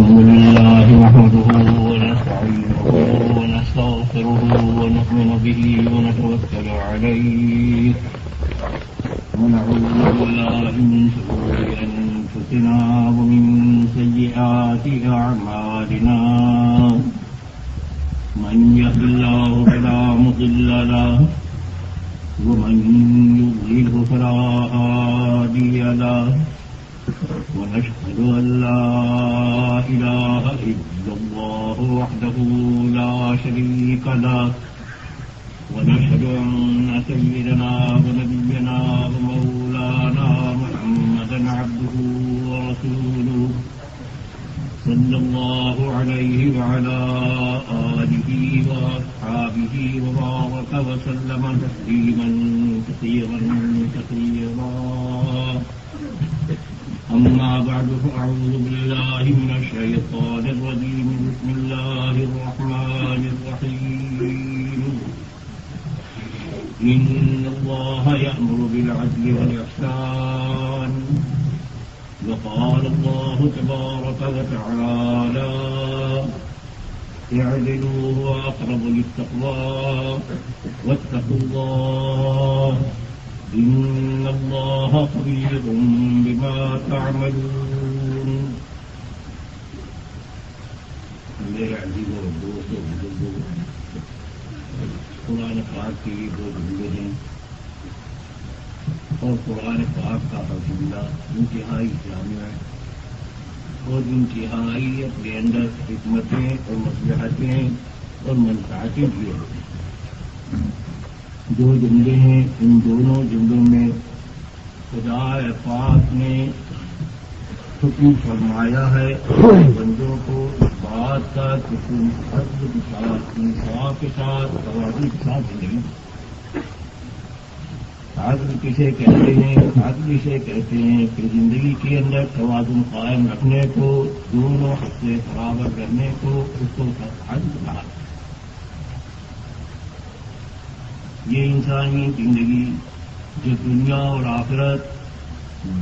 الحمد لله نحمده ونستعينه ونستغفره ونؤمن به ونتوكل عليه ونعوذ بالله من شرور أنفسنا ومن سيئات أعمالنا من يهد الله فلا مضل له ومن يضلل فلا هادي له ونشهد أن لا إله إلا الله وحده لا شريك له ونشهد أن سيدنا ونبينا ومولانا محمدا عبده ورسوله صلى الله عليه وعلى آله وأصحابه وبارك وسلم تسليما كثيرا كثيرا أما بعد فأعوذ بالله من الشيطان الرجيم بسم الله الرحمن الرحيم إن الله يأمر بالعدل والإحسان وقال الله تبارك وتعالى اعدلوا هو أقرب للتقوى واتقوا الله إن الله خبير بما تعملون. میرے عزیزوں اور دوستوں بزرگوں، قرآن پاک کے یہ دو جملے ہیں اور قرآن پاک کا جملہ انتہائی جامع ہے اور انتہائی اپنے اندر حکمتیں اور مصلحتیں اور منفعتیں بھی ہیں. دو جملے ہیں، ان دونوں جملوں میں خدا پاک نے حکم فرمایا ہے بندوں کو اس بات کا کہ تم عدل کے ساتھ، انصاف کے ساتھ، توازن کے ساتھ زندگی. عدل کسے کہتے ہیں؟ عدل اسے کہتے ہیں کہ زندگی کے اندر توازن قائم رکھنے کو، دونوں حصے برابر کرنے کو، اس کو عدل کہا. یہ انسانی زندگی جو دنیا اور آخرت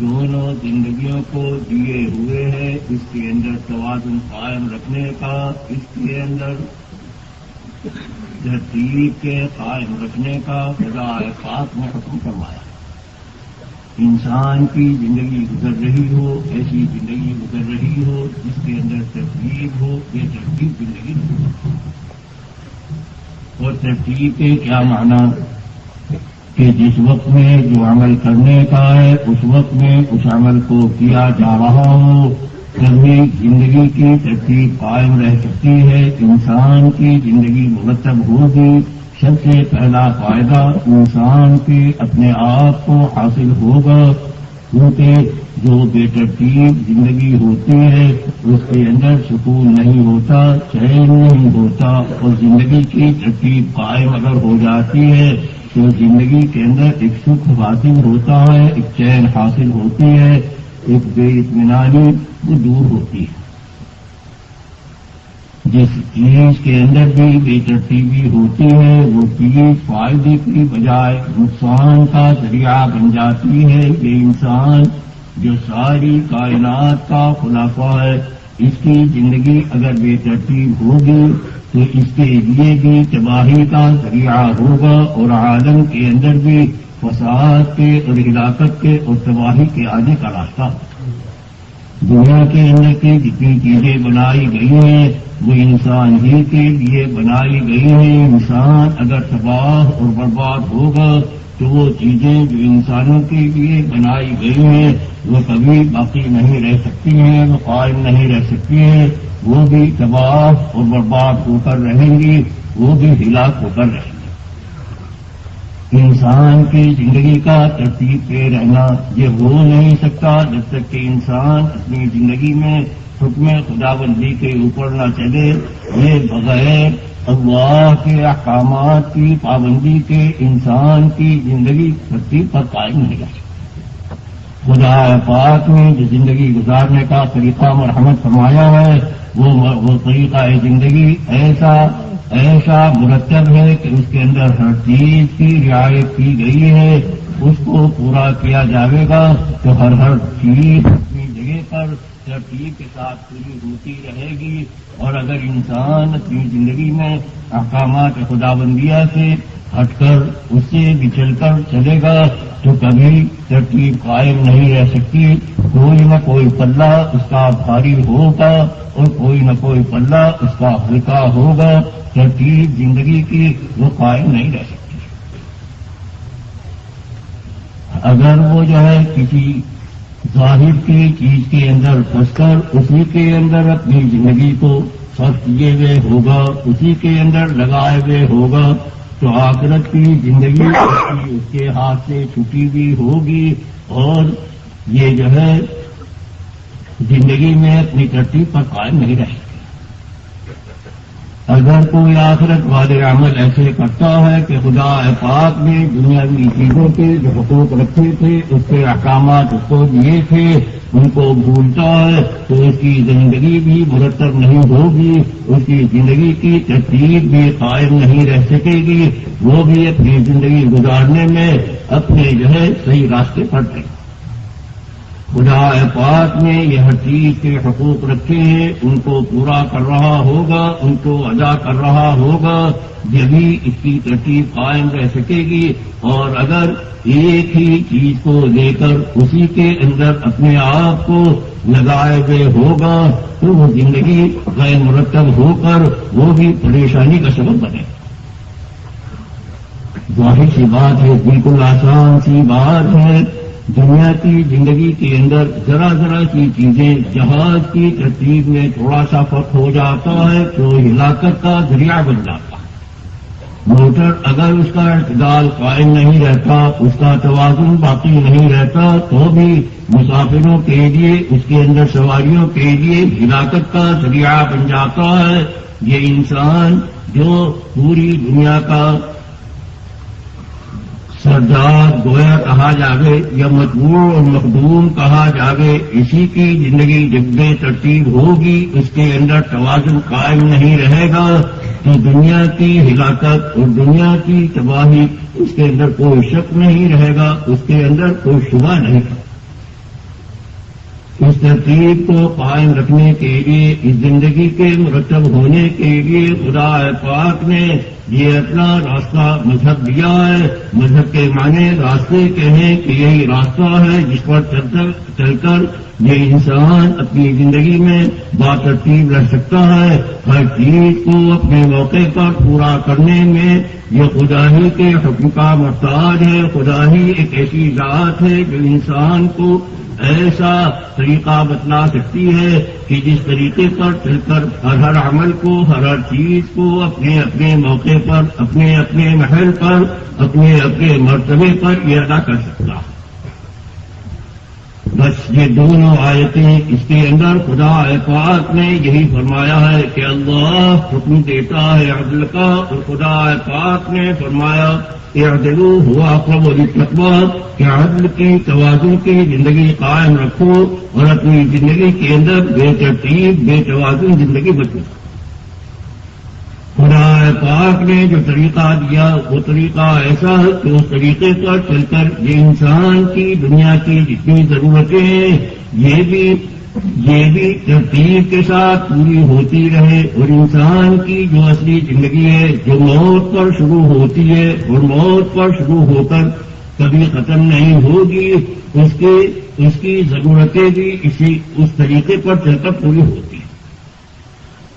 دونوں زندگیوں کو دیے ہوئے ہے، اس کے اندر توازن قائم رکھنے کا، اس کے اندر ترتیب کے قائم رکھنے کا خدا پاک نے حکم فرمایا. انسان کی زندگی گزر رہی ہو، ایسی زندگی گزر رہی ہو جس کے اندر ترتیب ہو، یہ ترتیب زندگی ہو. اور ترتیب کے کیا معنی کہ جس وقت میں جو عمل کرنے کا ہے اس وقت میں اس عمل کو کیا جا رہا ہو، تبھی زندگی کی ترتیب قائم رہ سکتی ہے، انسان کی زندگی مرتب ہوگی. سب سے پہلا فائدہ انسان کے اپنے آپ کو حاصل ہوگا، کیونکہ جو بے ترتیب زندگی ہوتی ہے اس کے اندر سکون نہیں ہوتا، چین نہیں ہوتا. اور زندگی کی ترتیب قائم اگر ہو جاتی ہے تو زندگی کے اندر ایک سکھ حاصل ہوتا ہے، ایک چین حاصل ہوتی ہے، ایک بے اطمینانی وہ دور ہوتی ہے. جس چیز کے اندر بھی بے ترتیبی ہوتی ہے وہ چیز فائدے کی بجائے نقصان کا ذریعہ بن جاتی ہے. یہ انسان جو ساری کائنات کا خلاصہ ہے، اس کی زندگی اگر بے ترتیب ہوگی تو اس کے لیے بھی تباہی کا ذریعہ ہوگا اور عالم کے اندر بھی فساد کے اور ہلاکت کے اور تباہی کے آنے کا راستہ. دنیا کے اندر کی جتنی چیزیں بنائی گئی ہیں وہ انسان ہی کے لیے بنائی گئی ہیں. انسان اگر تباہ اور برباد ہوگا تو وہ چیزیں جو انسانوں کے لیے بنائی گئی ہیں وہ کبھی باقی نہیں رہ سکتی ہیں، وہ قائم نہیں رہ سکتی ہیں، وہ بھی تباہ اور برباد ہو کر رہیں گی، وہ بھی ہلاک ہو کر رہیں گی. انسان کی زندگی کا ترتیب پہ رہنا یہ ہو نہیں سکتا جب تک کہ انسان اپنی زندگی میں حکم خداوندی کے اوپر نہ چلے. یہ بغیر اللہ کے احکامات کی پابندی کے انسان کی زندگی ترتیب پر قائم نہیں رہ سکتی. خدا پاک نے جو زندگی گزارنے کا طریقہ مرحمت فرمایا ہے وہ طریقہ زندگی ایسا مرتب ہے کہ اس کے اندر ہر چیز کی رعایت کی گئی ہے. اس کو پورا کیا جائے گا تو ہر چیز اپنی جگہ پر ترتیب کے ساتھ پوری ہوتی رہے گی، اور اگر انسان اپنی زندگی میں احکامات خداوندیہ سے ہٹ کر اس سے بچل کر چلے گا تو کبھی ترتیب قائم نہیں رہ سکتی. کوئی نہ کوئی پلہ اس کا بھاری ہوگا اور کوئی نہ کوئی پلہ اس کا ہلکا ہوگا. ترتیب زندگی کی وہ قائم نہیں رہ سکتی. اگر وہ جو ہے کسی ظاہر کی چیز کے اندر پھنس کر اسی کے اندر اپنی زندگی کو صرف کیے ہوئے ہوگا، اسی کے اندر لگائے ہوئے ہوگا، تو آخرت کی زندگی اس کے ہاتھ سے چھٹی ہوئی ہوگی، اور یہ جو ہے زندگی میں اپنی ترتیب پر قائم نہیں رہے. اگر کوئی آخرت والے عمل ایسے کرتا ہے کہ خدا پاک نے دنیاوی چیزوں کے جو حقوق رکھے تھے، اس کے احکامات اس کو دیے تھے، ان کو بھولتا ہے تو اس کی زندگی بھی مرتب نہیں ہوگی، اس کی زندگی کی ترتیب بھی قائم نہیں رہ سکے گی، وہ بھی اپنی زندگی گزارنے میں اپنے جو ہے صحیح راستے پر رہے. خدا پاک نے یہ ہر چیز کے حقوق رکھے ہیں، ان کو پورا کر رہا ہوگا، ان کو ادا کر رہا ہوگا، جبھی اس کی ترتیب قائم رہ سکے گی. اور اگر ایک ہی چیز کو لے کر اسی کے اندر اپنے آپ کو لگائے ہوئے ہوگا تو وہ زندگی غیر مرتب ہو کر وہ بھی پریشانی کا سبب بنے. ظاہر سی بات ہے، بالکل آسان سی بات ہے. دنیا کی زندگی کے اندر ذرا ذرا سی چیزیں جہاز کی ترتیب میں تھوڑا سا فرق ہو جاتا ہے تو ہلاکت کا ذریعہ بن جاتا ہے. موٹر اگر اس کا اعتدال قائم نہیں رہتا، اس کا توازن باقی نہیں رہتا، تو بھی مسافروں کے لیے، اس کے اندر سواریوں کے لیے ہلاکت کا ذریعہ بن جاتا ہے. یہ انسان جو پوری دنیا کا سردار گویا کہا جاوے یا متبوع اور مخدوم کہا جاوے، اسی کی زندگی جب بے ترتیب ہوگی، اس کے اندر توازن قائم نہیں رہے گا تو دنیا کی ہلاکت اور دنیا کی تباہی اس کے اندر کوئی شک نہیں رہے گا، اس کے اندر کوئی شبہ نہیں. اس ترتیب کو قائم رکھنے کے لیے، اس زندگی کے مرتب ہونے کے لیے خدا پاک نے یہ اپنا راستہ مذہب دیا ہے. مذہب کے معنی راستے کے ہیں کہ یہی راستہ ہے جس پر چل کر یہ انسان اپنی زندگی میں باترتیب رہ سکتا ہے. ہر چیز کو اپنے موقع پر پورا کرنے میں یہ خدا ہی کے حکم کا محتاج ہے. خدا ہی ایک ایسی ذات ہے جو انسان کو ایسا طریقہ بتلا سکتی ہے کہ جس طریقے پر چل کر ہر عمل کو، ہر چیز کو اپنے اپنے موقع پر، اپنے اپنے محل پر، اپنے اپنے مرتبے پر یہ ادا کر سکتا. بس یہ دونوں آیتیں اس کے اندر خدا پاک نے یہی فرمایا ہے کہ اللہ حکم دیتا ہے عدل کا، اور خدا پاک نے فرمایا اعدلوا هو اقرب للتقوى کہ عدل کی توازن کی زندگی قائم رکھو اور اپنی زندگی کے اندر بے ترتیب بے توازن زندگی بچو. خدا پاک نے جو طریقہ دیا وہ طریقہ ایسا ہے کہ اس طریقے پر چل کر یہ انسان کی دنیا کی جتنی ضرورتیں ہیں یہ بھی ترتیب کے ساتھ پوری ہوتی رہے، اور انسان کی جو اصلی زندگی ہے جو موت پر شروع ہوتی ہے اور موت پر شروع ہو کر کبھی ختم نہیں ہوگی، اس کی ضرورتیں بھی اس طریقے پر چل کر پوری ہوتی ہیں.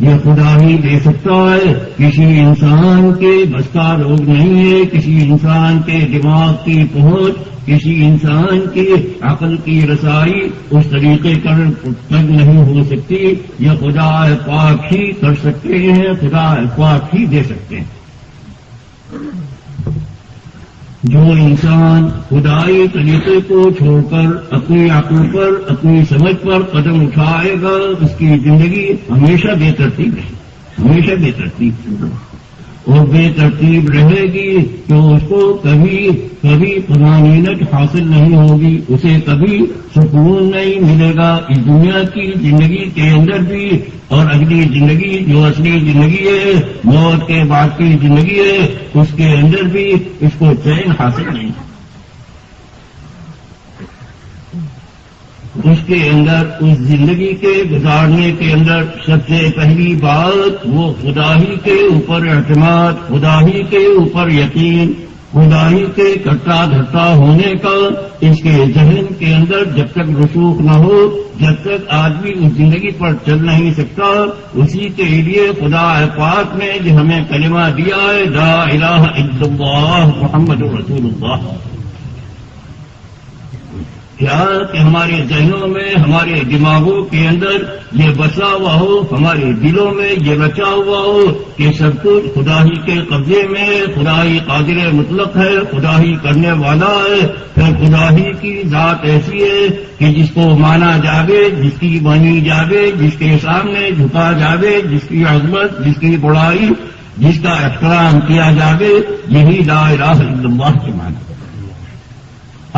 یہ خدا ہی دے سکتا ہے، کسی انسان کے بس کا روگ نہیں ہے، کسی انسان کے دماغ کی پہنچ، کسی انسان کی عقل کی رسائی اس طریقے تک نہیں ہو سکتی. یہ خدا پاک ہی کر سکتے ہیں، خدا پاک ہی دے سکتے ہیں. جو انسان خدائی طریقے کو چھوڑ کر اپنی عقل پر، اپنی سمجھ پر قدم اٹھائے گا، اس کی زندگی ہمیشہ بے ترتیب رہے گی، ہمیشہ بے ترتیب اور بے ترتیب رہے گی تو اس کو کبھی طمانینت حاصل نہیں ہوگی، اسے کبھی سکون نہیں ملے گا اس دنیا کی زندگی کے اندر بھی، اور اگلی زندگی جو اصلی زندگی ہے، موت کے بعد کی زندگی ہے، اس کے اندر بھی اس کو چین حاصل نہیں. اس کے اندر اس زندگی کے گزارنے کے اندر سب سے پہلی بات وہ خدا ہی کے اوپر اعتماد، خدا ہی کے اوپر یقین، خدا ہی کے کرتا دھرتا ہونے کا اس کے ذہن کے اندر جب تک رسوخ نہ ہو، جب تک آدمی اس زندگی پر چل نہیں سکتا، اسی کے لیے خدا پاک نے جو ہمیں کلمہ دیا ہے لا الہ الا اللہ محمد رسول اللہ، کیا کہ ہمارے ذہنوں میں، ہمارے دماغوں کے اندر یہ بسا ہوا ہو، ہمارے دلوں میں یہ بچا ہوا ہو کہ سب کچھ خدا ہی کے قبضے میں، خدا ہی قادر مطلق ہے، خدا ہی کرنے والا ہے، پھر خدا ہی کی ذات ایسی ہے کہ جس کو مانا جاوے، جس کی مانی جاوے، جس کے سامنے جھکا جاوے، جس کی عظمت، جس کی بڑائی، جس کا احترام کیا جاوے، یہی لا الہ الا اللہ کے معنی۔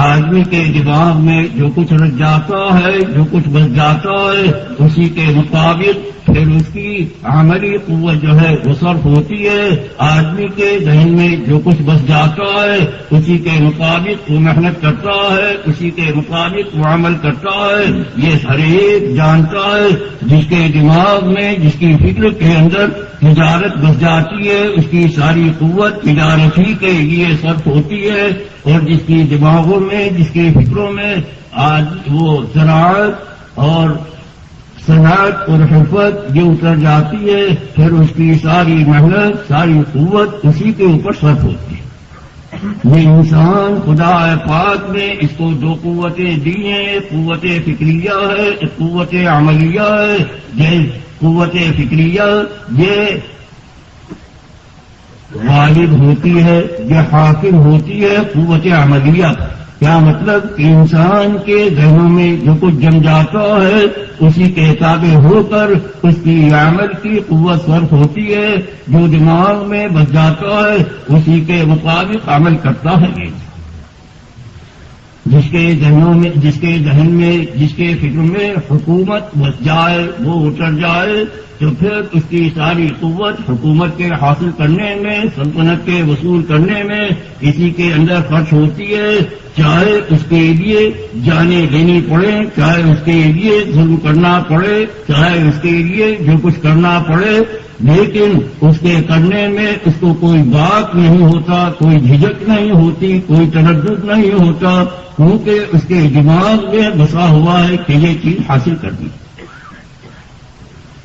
آدمی کے دماغ میں جو کچھ رچ جاتا ہے، جو کچھ بچ جاتا ہے، اسی کے مطابق پھر اس کی عملی قوت جو ہے وہ صرف ہوتی ہے۔ آدمی کے ذہن میں جو کچھ بس جاتا ہے اسی کے مطابق وہ محنت کرتا ہے، اسی کے مطابق وہ عمل کرتا ہے۔ یہ ہر ایک جانتا ہے جس کے دماغ میں، جس کی فکر کے اندر تجارت بس جاتی ہے، اس کی ساری قوت تجارت ہی کے لیے صرف ہوتی ہے، اور جس کی دماغوں میں، جس کی فکروں میں آج وہ زراعت اور صنعت اور حرفت یہ اتر جاتی ہے، پھر اس کی ساری محنت، ساری قوت اسی کے اوپر صرف ہوتی ہے۔ یہ انسان خدا پاک نے اس کو دو قوتیں دی ہیں، ایک قوت فکریہ ہے، ایک قوت عملیہ ہے۔ یہ قوت فکریہ یہ غالب ہوتی ہے، یہ حاکم ہوتی ہے قوت عملیہ۔ کیا مطلب کہ انسان کے ذہنوں میں جو کچھ جم جاتا ہے اسی کے تابع ہو کر اس کی عمل کی قوت صرف ہوتی ہے، جو دماغ میں بس جاتا ہے اسی کے مطابق عمل کرتا ہے۔ جس کے ذہنوں میں، جس کے ذہن میں، جس کے فکر میں حکومت بس جائے، وہ اتر جائے، تو پھر اس کی ساری قوت حکومت کے حاصل کرنے میں، سلطنت کے وصول کرنے میں اسی کے اندر خرچ ہوتی ہے، چاہے اس کے لیے جانیں دینی پڑے، چاہے اس کے لیے ظلم کرنا پڑے، چاہے اس کے لیے جو کچھ کرنا پڑے، لیکن اس کے کرنے میں اس کو کوئی بات نہیں ہوتا، کوئی جھجک نہیں ہوتی، کوئی تردد نہیں ہوتا، کیونکہ اس کے دماغ میں بسا ہوا ہے کہ یہ چیز حاصل کرنی۔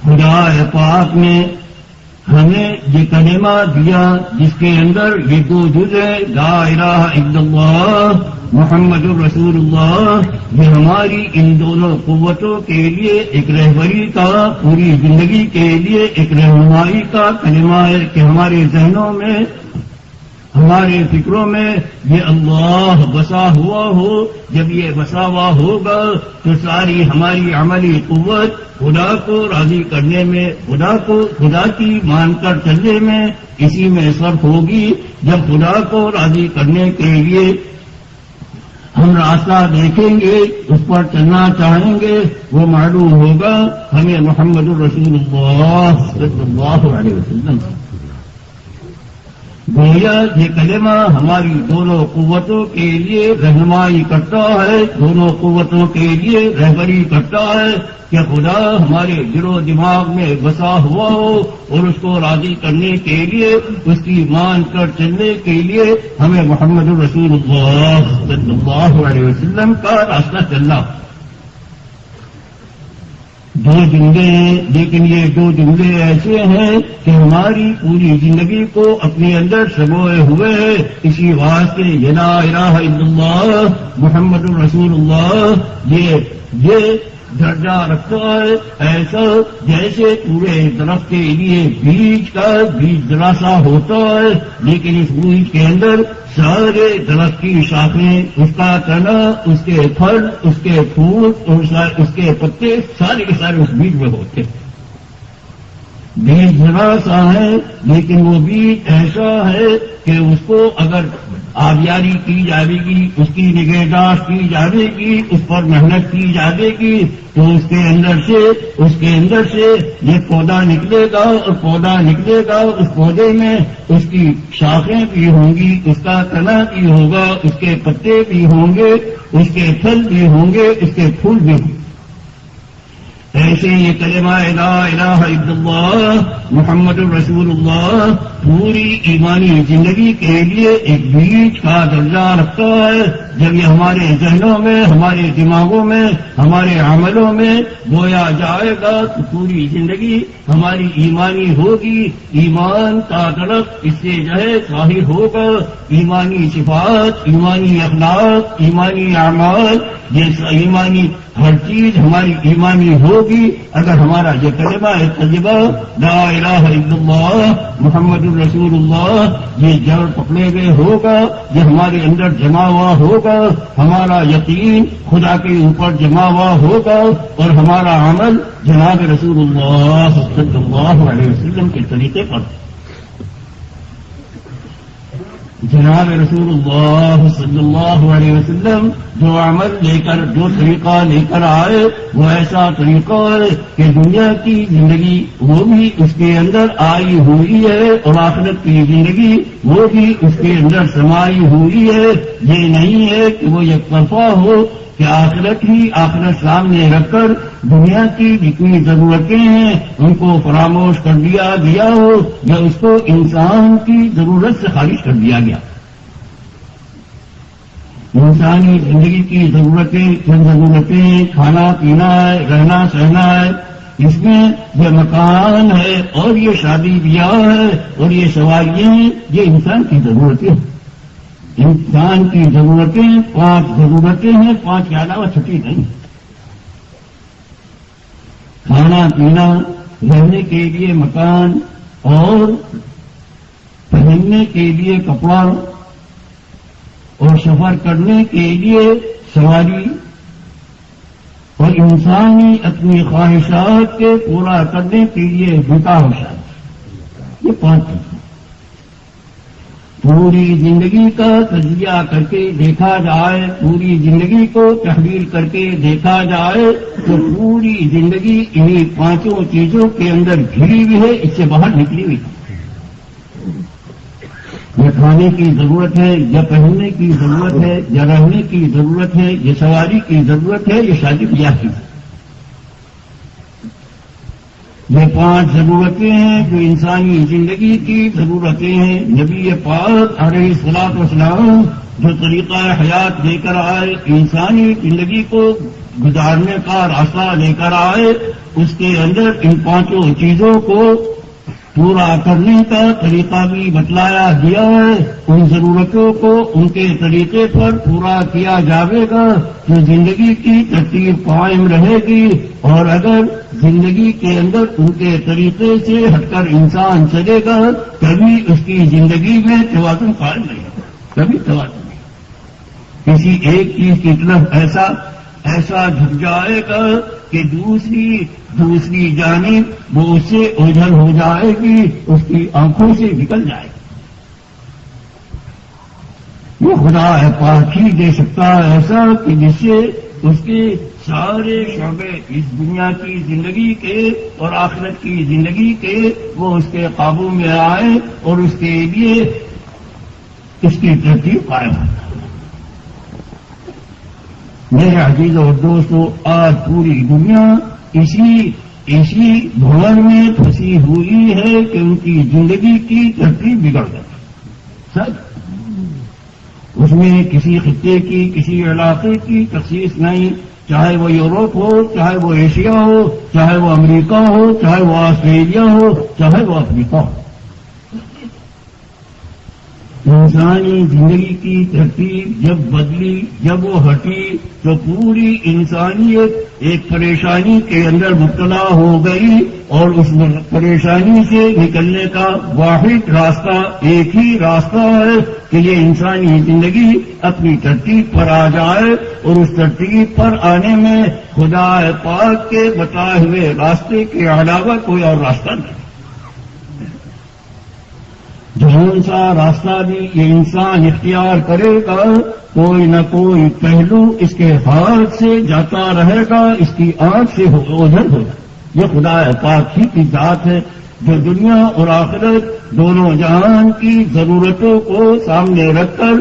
خدا پاک نے ہمیں یہ کلمہ دیا جس کے اندر یہ دو جز ہے، لا الہ الا اللہ محمد الرسول اللہ، یہ ہماری ان دونوں قوتوں کے لیے ایک رہبری کا، پوری زندگی کے لیے ایک رہنمائی کا کلمہ ہے کہ ہمارے ذہنوں میں، ہمارے فکروں میں یہ اللہ بسا ہوا ہو۔ جب یہ بسا ہوا ہوگا تو ساری ہماری عملی قوت خدا کو راضی کرنے میں، خدا کو خدا کی مان کر چلنے میں اسی میں صرف ہوگی۔ جب خدا کو راضی کرنے کے لیے ہم راستہ دیکھیں گے، اس پر چلنا چاہیں گے، وہ معلوم ہوگا ہمیں محمد الرسول اللہ صلی اللہ علیہ وسلم۔ گویا یہ کلمہ ہماری دونوں قوتوں کے لیے رہنمائی کرتا ہے، دونوں قوتوں کے لیے رہبری کرتا ہے کہ خدا ہمارے دل و دماغ میں بسا ہوا ہو، اور اس کو راضی کرنے کے لیے، اس کی مان کر چلنے کے لیے ہمیں محمد الرسول اللہ صلی اللہ علیہ وسلم کا راستہ چلنا۔ دو جملے ہیں، لیکن یہ دو جملے ایسے ہیں کہ ہماری پوری زندگی کو اپنے اندر سموئے ہوئے ہیں۔ اسی واسطے یہ لا الہ الا اللہ محمد الرسول اللہ یہ درجہ رکھتا ہے، ایسا جیسے پورے درخت کے لیے بیج کا بیج ذرا سا ہوتا ہے، لیکن اس بیج کے اندر سارے درخت کی شاخیں، اس کا تنا، اس کے پھل، اس کے پھول اور اس کے پتے سارے کے سارے اس بیج میں ہوتے ہیں۔ بیج ذرا سا ہے، لیکن وہ بیج ایسا ہے کہ اس کو اگر آبیاری کی جائے گی، اس کی نگہداشت کی جائے گی، اس پر محنت کی جائے گی، تو اس کے اندر سے یہ پودا نکلے گا، اور پودا نکلے گا، اس پودے میں اس کی شاخیں بھی ہوں گی، اس کا تنا بھی ہوگا، اس کے پتے بھی ہوں گے، اس کے پھل بھی ہوں گے، اس کے پھول بھی ہوں گے۔ ایسے یہ کلمہ لا الہ الا اللہ محمد الرسول اللہ پوری ایمانی زندگی کے لیے ایک بیج کا درجہ رکھتا ہے. جب یہ ہمارے ذہنوں میں، ہمارے دماغوں میں، ہمارے عملوں میں بویا جائے گا تو پوری زندگی ہماری ایمانی ہوگی. ایمان کا درخت اس سے جو ہے ظاہر ہوگا. ایمانی صفات، ایمانی اخلاق، ایمانی اعمال، یہ ایمانی ہر چیز ہماری ایمانی ہوگی اگر ہمارا یہ کلمہ طیبہ لا الہ الا اللہ محمد الرسول اللہ یہ جڑ پکڑے ہوئے ہوگا، یہ ہمارے اندر جمع ہوا ہوگا. ہمارا یقین خدا کے اوپر جمع ہوا ہوگا اور ہمارا عمل جناب رسول اللہ صلی اللہ علیہ وسلم کے طریقے پر، جناب رسول اللہ صلی اللہ علیہ وسلم جو عمل لے کر، جو طریقہ لے کر آئے وہ ایسا طریقہ ہے کہ دنیا کی زندگی وہ بھی اس کے اندر آئی ہوئی ہے اور آخرت کی زندگی وہ بھی اس کے اندر سمائی ہوئی ہے. یہ نہیں ہے کہ وہ یک طرفہ ہو کہ آخرت ہی آخرت سامنے رکھ کر دنیا کی جتنی ضرورتیں ہیں ان کو فراموش کر دیا گیا ہو یا اس کو انسان کی ضرورت سے خارج کر دیا گیا. انسانی زندگی کی ضرورتیں کھانا پینا ہے، رہنا سہنا ہے، اس میں یہ مکان ہے اور یہ شادی بیاہ ہے اور یہ سواریاں ہیں، یہ انسان کی ضرورتیں ہیں. انسان کی ضرورتیں 5 ضرورتیں ہیں، 5 کے علاوہ چھٹی نہیں. کھانا پینا، رہنے کے لیے مکان اور پہننے کے لیے کپڑا اور سفر کرنے کے لیے سواری اور انسانی اپنی خواہشات کے پورا کرنے کے لیے بتا ہو شاید. یہ 5 چیزیں پوری زندگی کا تجزیہ کر کے دیکھا جائے، پوری زندگی کو تحلیل کر کے دیکھا جائے تو پوری زندگی انہی 5 چیزوں کے اندر گھری ہوئی ہے، اس سے باہر نکلی ہوئی ہے. یہ کھانے کی ضرورت ہے، یا پہننے کی ضرورت ہے، یا رہنے کی ضرورت ہے، یہ سواری کی ضرورت ہے، یہ شادی بیاہ کی. یہ 5 ضرورتیں ہیں جو انسانی زندگی کی ضرورتیں ہیں. نبی پاک علیہ الصلوۃ والسلام جو طریقہ حیات لے کر آئے، انسانی زندگی کو گزارنے کا راستہ لے کر آئے، اس کے اندر ان 5 چیزوں کو پورا کرنے کا طریقہ بھی بتلایا گیا ہے. ان ضرورتوں کو ان کے طریقے پر پورا کیا جائے گا تو زندگی کی ترتیب قائم رہے گی. اور اگر زندگی کے اندر ان کے طریقے سے ہٹ کر انسان چلے گا کبھی اس کی زندگی میں توازن قائم نہیں ہوگا، کبھی توازن نہیں. کسی ایک چیز کی طرف ایسا جھک جائے گا کہ دوسری جانب وہ اس سے اوجھل ہو جائے گی، اس کی آنکھوں سے نکل جائے گی. وہ خدا پاک ہی دے سکتا ہے ایسا کہ جس سے اس کے سارے شعبے اس دنیا کی زندگی کے اور آخرت کی زندگی کے وہ اس کے قابو میں آئے اور اس کے لیے اس کی ترتیب قائم ہو. میرے عزیزوں اور دوستوں، آج پوری دنیا اسی بھون میں پھنسی ہوئی ہے کہ ان کی زندگی کی ترتیب بگڑ گئی. سب اس میں کسی خطے کی، کسی علاقے کی تخصیص نہیں، چاہے وہ یورپ ہو، چاہے وہ ایشیا ہو، چاہے وہ امریکہ ہو، چاہے وہ آسٹریلیا ہو، چاہے وہ افریقہ ہو. انسانی زندگی کی ترتیب جب بدلی، جب وہ ہٹی تو پوری انسانیت ایک پریشانی کے اندر مبتلا ہو گئی اور اس پریشانی سے نکلنے کا واحد راستہ ایک ہی راستہ ہے کہ یہ انسانی زندگی اپنی ترتیب پر آ جائے اور اس ترتیب پر آنے میں خدا پاک کے بتائے ہوئے راستے کے علاوہ کوئی اور راستہ نہیں. جہاں سا راستہ بھی یہ انسان اختیار کرے گا کوئی نہ کوئی پہلو اس کے ہاتھ سے جاتا رہے گا، اس کی آنکھ سے اوجھل ہوگا. یہ خدا پاک ہی کی ذات ہے جو دنیا اور آخرت دونوں جہان کی ضرورتوں کو سامنے رکھ کر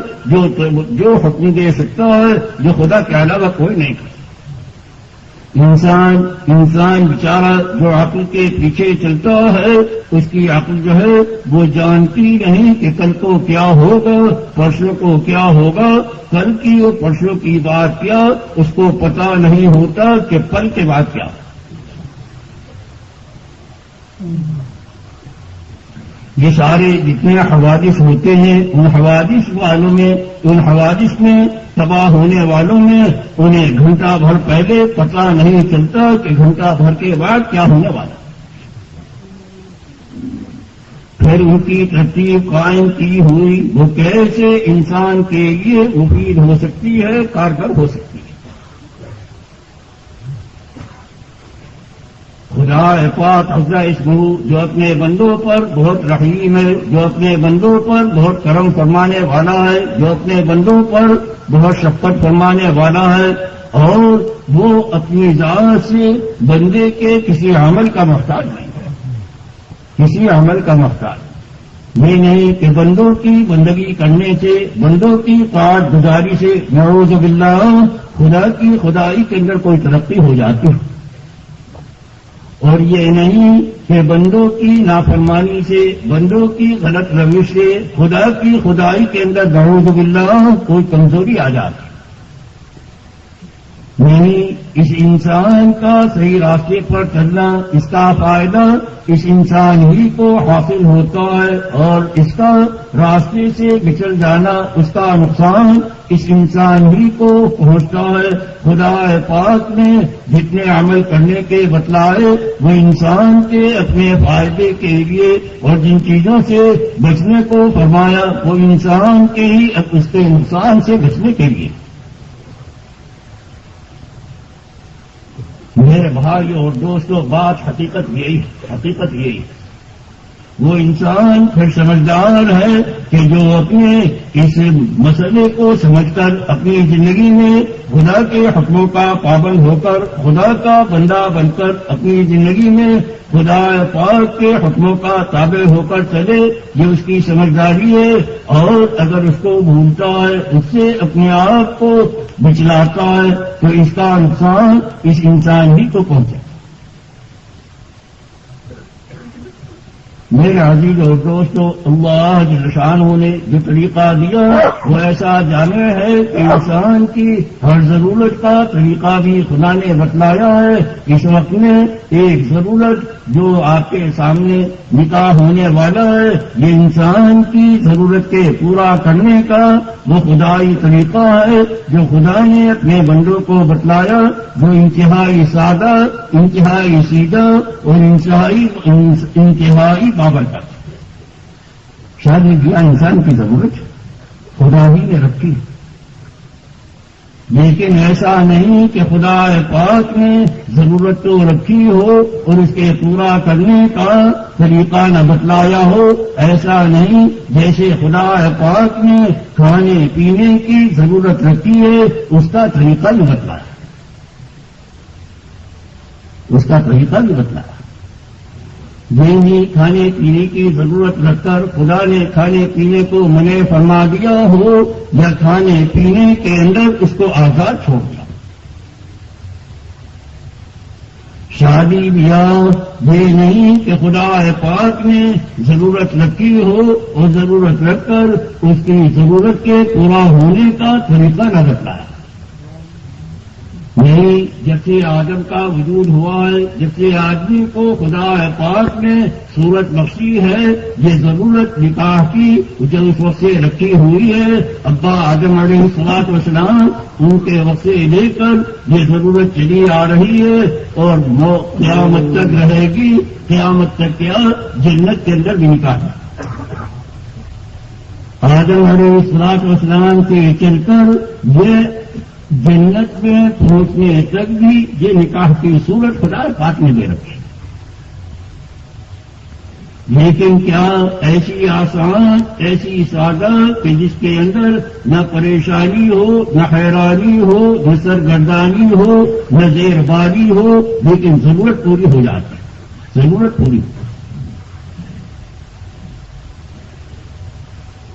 جو حکم دے سکتا ہے جو خدا کے علاوہ کوئی نہیں کر سکتا. انسان بیچارہ جو عقل کے پیچھے چلتا ہے، اس کی عقل جو ہے وہ جانتی نہیں کہ کل کو کیا ہوگا، پرسوں کو کیا ہوگا، کل کی اور پرسوں کی بات کیا، اس کو پتہ نہیں ہوتا کہ کل کے بعد کیا۔ یہ سارے جتنے حوادث ہوتے ہیں، ان حوادث میں تباہ ہونے والوں میں انہیں گھنٹہ بھر پہلے پتہ نہیں چلتا کہ گھنٹہ بھر کے بعد کیا ہونے والا۔ پھر ان کی ترتیب قائم کی ہوئی وہ کیسے انسان کے لیے مفید ہو سکتی ہے، کارگر ہو سکتی ہے۔ خدا پاک عز اسمہ جو اپنے بندوں پر بہت رحیم ہے، جو اپنے بندوں پر بہت کرم فرمانے والا ہے، جو اپنے بندوں پر بہت شفقت فرمانے والا ہے، اور وہ اپنی ذات سے بندے کے کسی عمل کا محتاج نہیں ہے، کسی عمل کا محتاج یہ نہیں کہ بندوں کی بندگی کرنے سے، بندوں کی طاعت گزاری سے نعوذ باللہ خدا کی خدائی کے اندر کوئی ترقی ہو جاتی ہے، اور یہ نہیں کہ بندوں کی نافرمانی سے، بندوں کی غلط روش سے خدا کی خدائی کے اندر نعوذ باللہ کوئی کمزوری آ جاتی۔ نہیں، اس انسان کا صحیح راستے پر چلنا، اس کا فائدہ اس انسان ہی کو حاصل ہوتا ہے، اور اس کا راستے سے بچل جانا، اس کا نقصان اس انسان ہی کو پہنچتا ہے۔ خدا پاک نے جتنے عمل کرنے کے بتلائے وہ انسان کے اپنے فائدے کے لیے، اور جن چیزوں سے بچنے کو فرمایا وہ انسان کے ہی اس کے نقصان سے بچنے کے لیے۔ میرے بھائی اور دوستوں، بات حقیقت یہی ہے۔ وہ انسان پھر سمجھدار ہے کہ جو اپنے اس مسئلے کو سمجھ کر اپنی زندگی میں خدا کے حکموں کا پابند ہو کر، خدا کا بندہ بن کر اپنی زندگی میں خدا پاک کے حکموں کا تابع ہو کر چلے، یہ اس کی سمجھداری ہے۔ اور اگر اس کو بھولتا ہے، اس سے اپنے آپ کو بچلاتا ہے، تو اس کا نقصان اس انسان ہی کو پہنچے۔ میرے عزیز اور دوستو، اللہ جل شانہ نے جو طریقہ دیا وہ ایسا جامع ہے کہ انسان کی ہر ضرورت کا طریقہ بھی خدا نے بتلایا ہے۔ اس وقت میں ایک ضرورت جو آپ کے سامنے نکاح ہونے والا ہے، یہ انسان کی ضرورت کے پورا کرنے کا وہ خدائی طریقہ ہے جو خدا نے اپنے بندوں کو بتلایا، جو انتہائی سادہ، انتہائی سیدھا اور انتہائی بابرکت۔ شادی بیاہ انسان کی ضرورت خدا ہی نے رکھی، لیکن ایسا نہیں کہ خدا پاک نے ضرورت تو رکھی ہو اور اس کے پورا کرنے کا طریقہ نہ بتلایا ہو۔ ایسا نہیں، جیسے خدا پاک نے کھانے پینے کی ضرورت رکھی ہے، اس کا طریقہ بھی بتلایا، اس کا طریقہ بھی بتلایا۔ جنہیں کھانے پینے کی ضرورت رکھ کر خدا نے کھانے پینے کو منع فرما دیا ہو، یا کھانے پینے کے اندر اس کو آزاد چھوڑ دیا۔ شادی بیاہ یہ نہیں کہ خدا پاک نے ضرورت رکھی ہو اور ضرورت رکھ کر اس کی ضرورت کے پورا ہونے کا طریقہ نہ بتلایا۔ نہیں، جب سے آدم کا وجود ہوا ہے، جب سے آدمی کو خدا پاک نے صورت بخشی ہے، یہ ضرورت نکاح کی جو اس وقت سے رکھی ہوئی ہے، ابا آدم علیہ الصلوۃ والسلام ان کے وقت سے لے کر یہ ضرورت چلی آ رہی ہے، اور قیامت تک رہے گی۔ قیامت تک کیا، جنت کے اندر بھی نکاح ہے۔ آدم علیہ الصلوۃ والسلام سے چل کر یہ جنت میں پہنچنے تک بھی یہ نکاح کی صورت خدا پاک نے دے رکھی، لیکن کیا ایسی آسان، ایسی سادہ کہ جس کے اندر نہ پریشانی ہو، نہ حیرانی ہو، نہ سرگردانی ہو، نہ زیرباری ہو، لیکن ضرورت پوری ہو جاتی ہے، ضرورت پوری ہو۔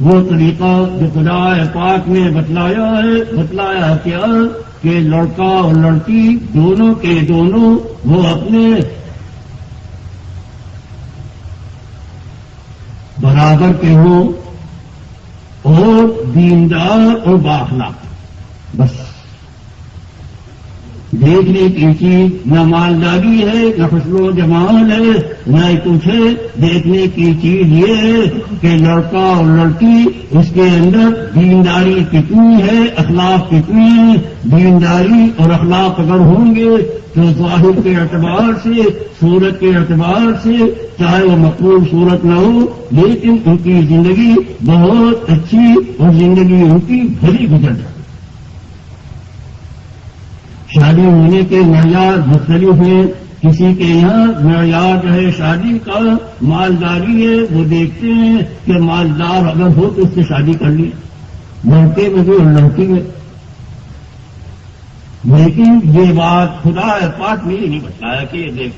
وہ طریقہ جو خدا پاک نے بتلایا ہے، بتلایا کیا کہ لڑکا اور لڑکی دونوں کے دونوں وہ اپنے برابر کے ہوں اور دیندار اور بااخلاق۔ بس دیکھنے کی چیز نہ مالداری ہے، نہ حسن و جمال ہے، نہ کچھ ہے۔ دیکھنے کی چیز یہ ہے کہ لڑکا اور لڑکی اس کے اندر دینداری کتنی ہے، اخلاق کتنی ہے۔ دینداری اور اخلاق اگر ہوں گے تو ظاہر کے اعتبار سے، صورت کے اعتبار سے چاہے وہ مقبول صورت نہ ہو، لیکن ان کی زندگی بہت اچھی اور زندگی ان کی بھلی گزر جائے۔ شادی ہونے کے معیار مختلف ہیں۔ کسی کے یہاں معیار جو ہے شادی کا مالداری ہے، وہ دیکھتے ہیں کہ مالدار اگر ہو تو اس سے شادی کر لی، لڑکے میں بھی اور لڑکی میں۔ لیکن یہ بات خدا پاک نے نہیں بتایا کہ یہ دیکھ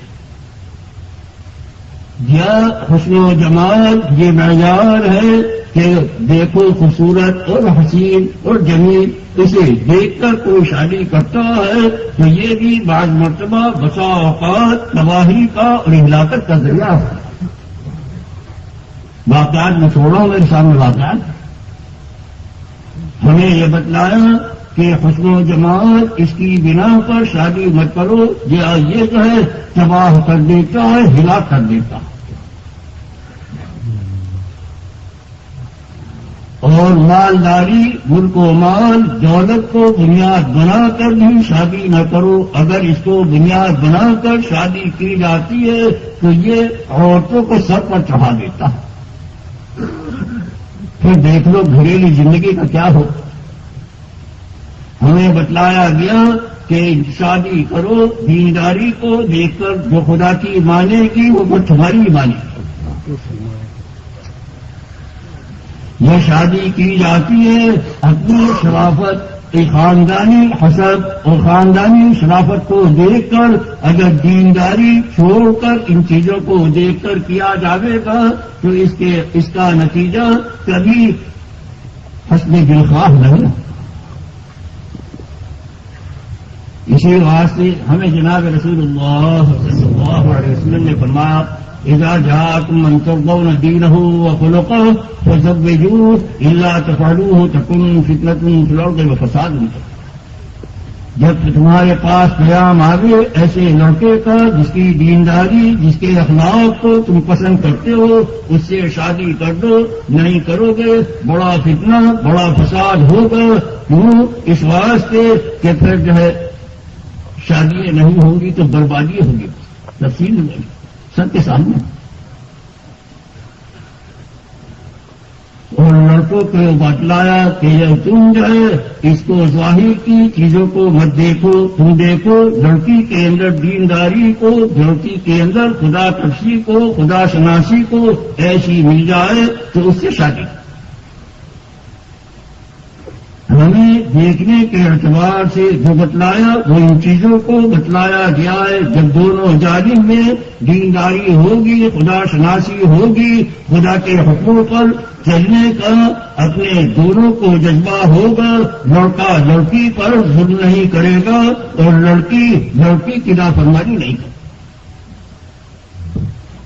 یہ حسن و جمال یہ معیار ہے کہ دیکھو خوبصورت اور حسین اور جمیل، اسے دیکھ کر کوئی شادی کرتا ہے تو یہ بھی بعض مرتبہ بسا اوقات تباہی کا اور ہلاکت کا ذریعہ ہے۔ واقعات میں چھوڑا ہوں، میرے سامنے واقعات ہمیں یہ بتلایا کہ حسن و جمال اس کی بنا پر شادی مت کرو، یہ جو ہے تباہ کر دیتا ہے، ہلاک کر دیتا ہے۔ اور مالداری، ملک و مال، دولت کو بنیاد بنا کر بھی شادی نہ کرو۔ اگر اس کو بنیاد بنا کر شادی کی جاتی ہے تو یہ عورتوں کو سر پر چڑھا دیتا ہے۔ پھر دیکھ لو گھریلو زندگی کا کیا ہو۔ ہمیں بتلایا گیا کہ شادی کرو دینداری کو دیکھ کر، جو خدا کی مانے گی وہ تمہاری مانے گی۔ یہ شادی کی جاتی ہے اپنی شرافت، خاندانی حسب اور خاندانی شرافت کو دیکھ کر۔ اگر دینداری چھوڑ کر ان چیزوں کو دیکھ کر کیا جاوے گا تو اس کا نتیجہ کبھی حسن دلخواہ نہیں۔ اسی واسطے ہمیں جناب رسول اللہ صلی اللہ علیہ وسلم نے فرمایا اذا جاءكم من ترضون دينه وخلقه فزوجوه الا تفعلوه تكن فتنة في الارض وفساد كبير۔ جب تمہارے پاس پیام آگے ایسے لڑکے کا جس کی دینداری، جس کے اخلاق کو تم پسند کرتے ہو، اس سے شادی کر دو۔ نہیں کرو گے بڑا فتنہ، بڑا فساد ہوگا۔ کیوں؟ اس واسطے کہ پھر جو ہے شادیاں نہیں ہوں گی تو بربادی ہوگی۔ تفصیل نہیں سب کے سامنے۔ اور لڑکوں کو بتلایا کہ یہ تم جو ہے اس کو ظاہر کی چیزوں کو مت دیکھو، تم دیکھو لڑکی کے اندر دینداری کو، لڑکی کے اندر خدا ترسی کو، خدا شناسی کو ایسی مل جائے تو اس سے شادی۔ ہمیں دیکھنے کے اعتبار سے جو بتلایا وہ ان چیزوں کو بتلایا گیا ہے۔ جب دونوں جانب میں دینداری ہوگی، خدا شناسی ہوگی، خدا کے حقوق پر چلنے کا اپنے دونوں کو جذبہ ہوگا، لڑکا لڑکی پر ظلم نہیں کرے گا اور لڑکی کی نافرمانی نہیں کرے گا۔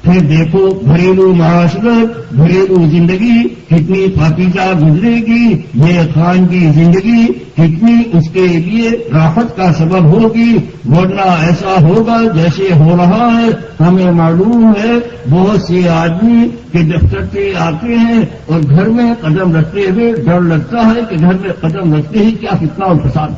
پھر دیکھو گھریلو معاشرت، گھریلو زندگی کتنی پاکیزہ گزرے گی، یہ خان کی زندگی کتنی اس کے لیے راحت کا سبب ہوگی۔ ورنہ ایسا ہوگا جیسے ہو رہا ہے۔ ہمیں معلوم ہے بہت سے آدمی کہ دفتر سے آتے ہیں اور گھر میں قدم رکھتے ہوئے ڈر لگتا ہے کہ گھر میں قدم رکھتے ہی کیا فتنہ اور فساد۔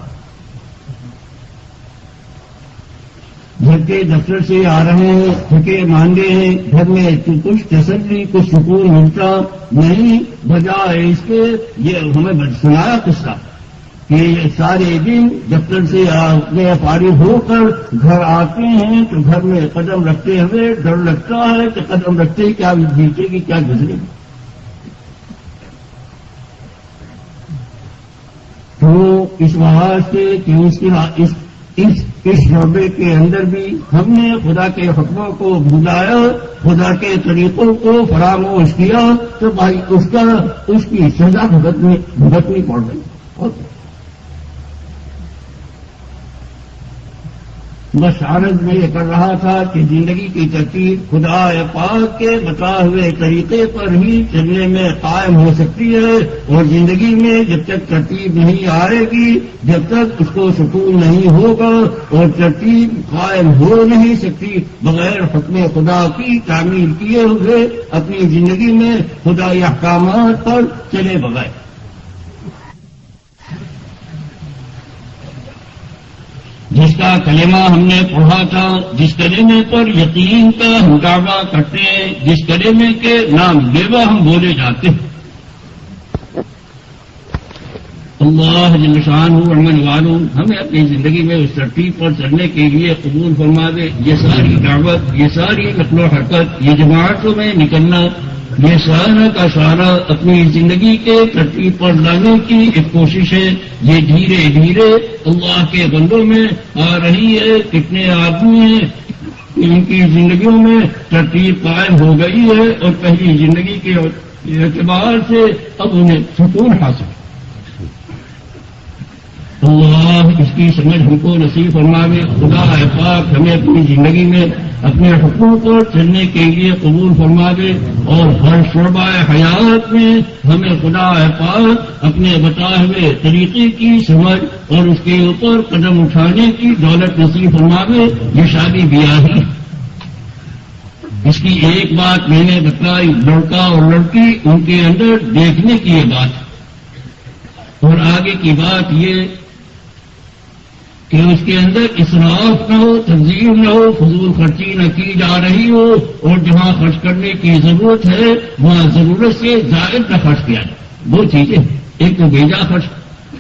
جبکہ دفتر سے آ رہے ہیں، تھکے مانگے ہیں، گھر میں کچھ تسلی، کچھ سکون ملتا نہیں، بجائے اس کے یہ ہمیں سنایا قصہ کہ یہ سارے دن دفتر سے فارغ ہو کر گھر آتے ہیں تو گھر میں قدم رکھتے ہوئے ڈر لگتا ہے کہ قدم رکھتے ہی کیا بیچے گی، کیا گزرے گی۔ تو اس واسطے کہ اس اس شعبے کے اندر بھی ہم نے خدا کے حکموں کو بلایا، خدا کے طریقوں کو فراموش کیا تو بھائی اس کی سزا بھگتنی پڑ گئی. بس عرض میں یہ کر رہا تھا کہ زندگی کی ترتیب خدا پاک کے بتائے ہوئے طریقے پر ہی چلنے میں قائم ہو سکتی ہے، اور زندگی میں جب تک ترتیب نہیں آئے گی، جب تک اس کو سکون نہیں ہوگا، اور ترتیب قائم ہو نہیں سکتی بغیر حکم خدا کی تعمیل کیے ہوئے اپنی زندگی میں خدائی احکامات پر چلے بغیر. جس کا کلمہ ہم نے پڑھا تھا، جس کلمے پر یقین کا ہم دعویٰ کرتے ہیں، جس کلمے کے نام لیوا ہم بولے جاتے ہیں، اللہ جل شانہ امن والوں ہمیں اپنی زندگی میں اس ترتیب پر چلنے کے لیے قبول فرما دے. یہ ساری دعوت، یہ ساری نقل و حرکت، یہ جماعتوں میں نکلنا، یہ سارا کا سارا اپنی زندگی کے ترتیب پر لانے کی ایک کوشش ہے. یہ دھیرے دھیرے اللہ کے بندوں میں آ رہی ہے. کتنے آدمی ہیں ان کی زندگیوں میں ترتیب قائم ہو گئی ہے، اور پہلی زندگی کے اعتبار سے اب انہیں سکون حاصل. اللہ اس کی سمجھ ہم کو نصیب فرماوے. خدا پاک ہمیں اپنی زندگی میں اپنے حقوق پر چلنے کے لیے قبول فرماوے، اور ہر شعبہ حیات میں ہمیں خدا پاک اپنے بتائے ہوئے طریقے کی سمجھ اور اس کے اوپر قدم اٹھانے کی دولت نصیب فرماوے. یہ شادی بیاہی، اس کی ایک بات میں نے بتائی، لڑکا اور لڑکی ان کے اندر دیکھنے کی یہ بات، اور آگے کی بات یہ کہ اس کے اندر اسراف نہ ہو، تنظیم نہ ہو، فضول خرچی نہ کی جا رہی ہو، اور جہاں خرچ کرنے کی ضرورت ہے وہاں ضرورت سے زائد نہ خرچ کیا جائے. دو چیزیں، ایک تو بیجا خرچ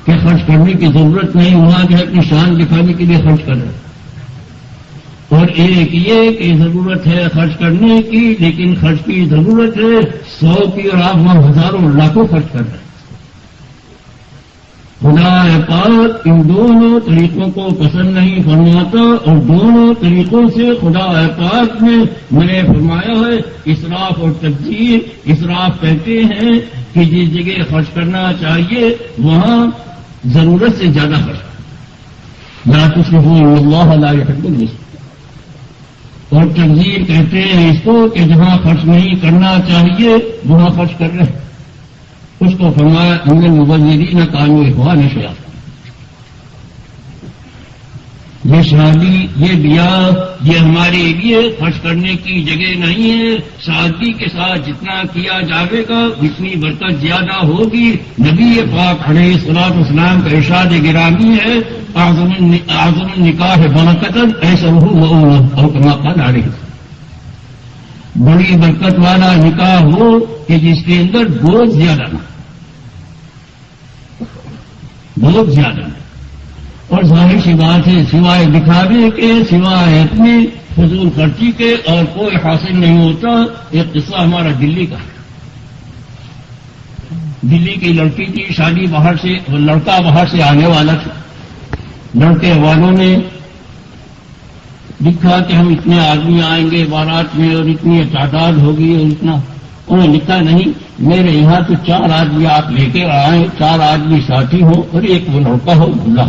کہ خرچ کرنے کی ضرورت نہیں، وہاں جو ہے اپنی شان دکھانے کے لیے خرچ کر رہے، اور ایک یہ کہ ضرورت ہے خرچ کرنے کی لیکن خرچ کی ضرورت ہے 100 کی، اور آپ وہاں ہزاروں لاکھوں خرچ کر رہے ہیں. خدا پاک ان دونوں طریقوں کو پسند نہیں فرماتا، اور دونوں طریقوں سے خدا پاک نے فرمایا ہے اسراف اور تبذیر. اسراف کہتے ہیں کہ جس جگہ خرچ کرنا چاہیے وہاں ضرورت سے زیادہ خرچ، لا تسرفوا ان اللہ لا يحب المسرفین. اور تبذیر کہتے ہیں اس کو کہ جہاں خرچ نہیں کرنا چاہیے وہاں خرچ کر رہے ہیں. اس کو فرمایا ان المبذرین کانوا اخوان الشیاطین. یہ شادی، یہ بیاہ، یہ ہمارے لیے خرچ کرنے کی جگہ نہیں ہے. شادی کے ساتھ جتنا کیا جاوے گا اتنی برکت زیادہ ہوگی. نبی پاک علیہ الصلوۃ والسلام کا ارشاد گرامی ہے اعظم النکاح برکۃ ایسرہ وأولہ، اور کما قال علیہ، بڑی برکت والا نکاح ہو کہ جس کے اندر بوجھ زیادہ نہ، بہت زیادہ. اور ظاہر سی بات ہے سوائے دکھاوے کے، سوائے اپنی فضول خرچی کے اور کوئی حاصل نہیں ہوتا. ایک قصہ ہمارا دلی کا، دلی کی لڑکی کی شادی باہر سے، لڑکا باہر سے آنے والا تھا. لڑکے والوں نے لکھا کہ ہم اتنے آدمی آئیں گے بارات میں، اور اتنی تعداد ہوگی، اور اتنا. انہوں نے لکھا نہیں، میرے یہاں تو 4 آدمی آپ لے کے آئیں، 4 آدمی ساتھی ہو اور ایک وہ لڑکا ہو دلہا.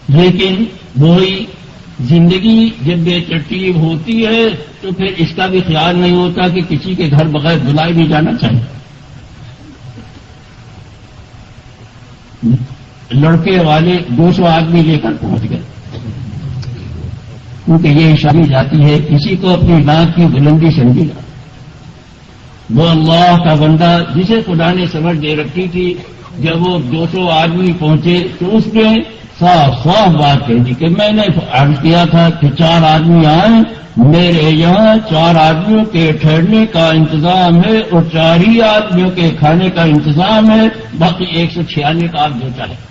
لیکن وہی زندگی جب بے ترتیب ہوتی ہے تو پھر اس کا بھی خیال نہیں ہوتا کہ کسی کے گھر بغیر بلائے نہیں جانا چاہیے. لڑکے والے 200 آدمی لے کر پہنچ گئے، کیونکہ یہ شادی جاتی ہے کسی کو اپنی ناک کی بلندی سمجھے گا. وہ اللہ کا بندہ جسے خدا نے سمجھ دے رکھی تھی، جب وہ 200 آدمی پہنچے تو اس نے صاف صاف بات کہہ دی کہ میں نے عرض کیا تھا کہ 4 آدمی آئیں، میرے یہاں 4 آدمیوں کے ٹھہرنے کا انتظام ہے اور 4 ہی آدمیوں کے کھانے کا انتظام ہے، باقی 196 کا آپ جو چاہیں.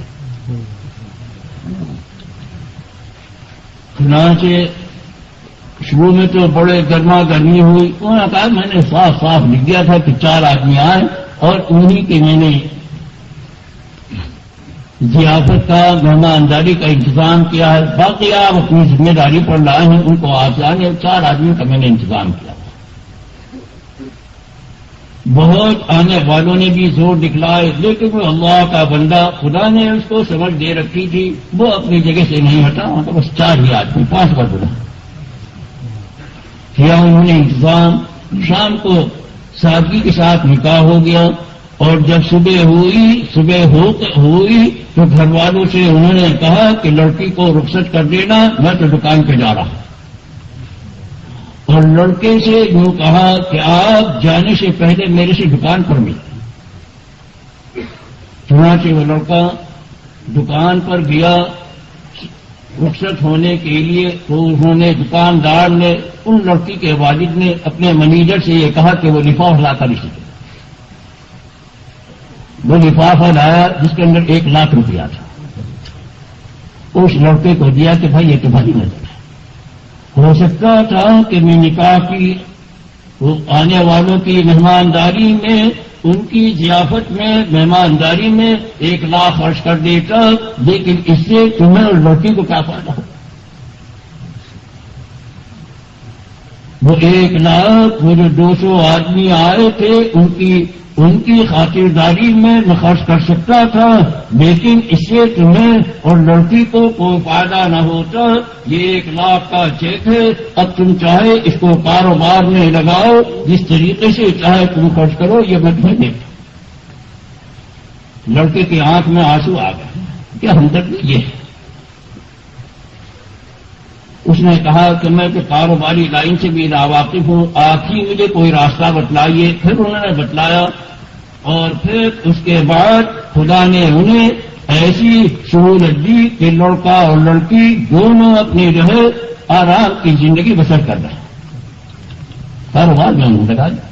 چنانچہ شروع میں تو بڑے گرما گرمی ہوئی. انہوں نے کہا میں نے صاف صاف لکھ دیا تھا کہ 4 آدمی آئیں، اور انہی کے میں نے ضیافت کا مہمانداری کا انتظام کیا ہے. باقی آپ اپنی ذمہ داری پر لائے ہیں، ان کو آپ جانے. 4 آدمی کا میں نے انتظام کیا. بہت آنے والوں نے بھی زور دکھلائے، لیکن وہ اللہ کا بندہ، خدا نے اس کو سمجھ دے رکھی تھی، وہ اپنی جگہ سے نہیں ہٹا. وہاں تو بس 4 ہی آدمی، 5 بار بلا کیا انہوں نے انتظام. شام کو سادگی کے ساتھ نکاح ہو گیا، اور جب صبح ہوئی تو گھر والوں سے انہوں نے کہا کہ لڑکی کو رخصت کر دینا، میں تو دکان پہ جا رہا ہوں. اور لڑکے سے یوں کہا کہ آپ جانے سے پہلے میرے سے دکان پر ملیں. چنانچہ وہ لڑکا دکان پر گیا رخصت ہونے کے لیے. تو انہوں نے دکاندار نے، ان لڑکی کے والد نے اپنے مینیجر سے یہ کہا کہ وہ لفافہ لا کر اسے. وہ لفافہ لایا جس کے اندر 1 لاکھ روپیہ تھا. اس لڑکے کو دیا کہ بھائی یہ تمہاری نظر ہے. ہو سکتا تھا کہ میں نکاح کی آنے والوں کی مہمانداری میں، ان کی ضیافت میں، مہمانداری میں 1 لاکھ خرچ کر دیتا، لیکن اس سے تمہیں اور لڑکی کو کیا فائدہ ہو؟ وہ 1 لاکھ وہ جو 200 آدمی آئے تھے ان کی خاطرداری میں خرچ کر سکتا تھا، لیکن اس سے تمہیں اور لڑکی کو کوئی فائدہ نہ ہوتا. یہ 1 لاکھ کا چیک ہے، اب تم چاہے اس کو کاروبار میں لگاؤ، جس طریقے سے چاہے تم خرچ کرو، یہ میں تمہیں دیتا. لڑکے کی آنکھ میں آنسو آ گئے. کیا ہمدردی یہ ہے؟ اس نے کہا کہ میں تو کاروباری لائن سے بھی ناواقف ہوں، آپ ہی مجھے کوئی راستہ بتلائیے. پھر انہوں نے بتلایا، اور پھر اس کے بعد خدا نے انہیں ایسی سہولت دی کہ لڑکا اور لڑکی دونوں اپنی جو ہے آرام کی زندگی بسر کر رہے ہیں. کاروبار میں انہوں نے لگا دیا.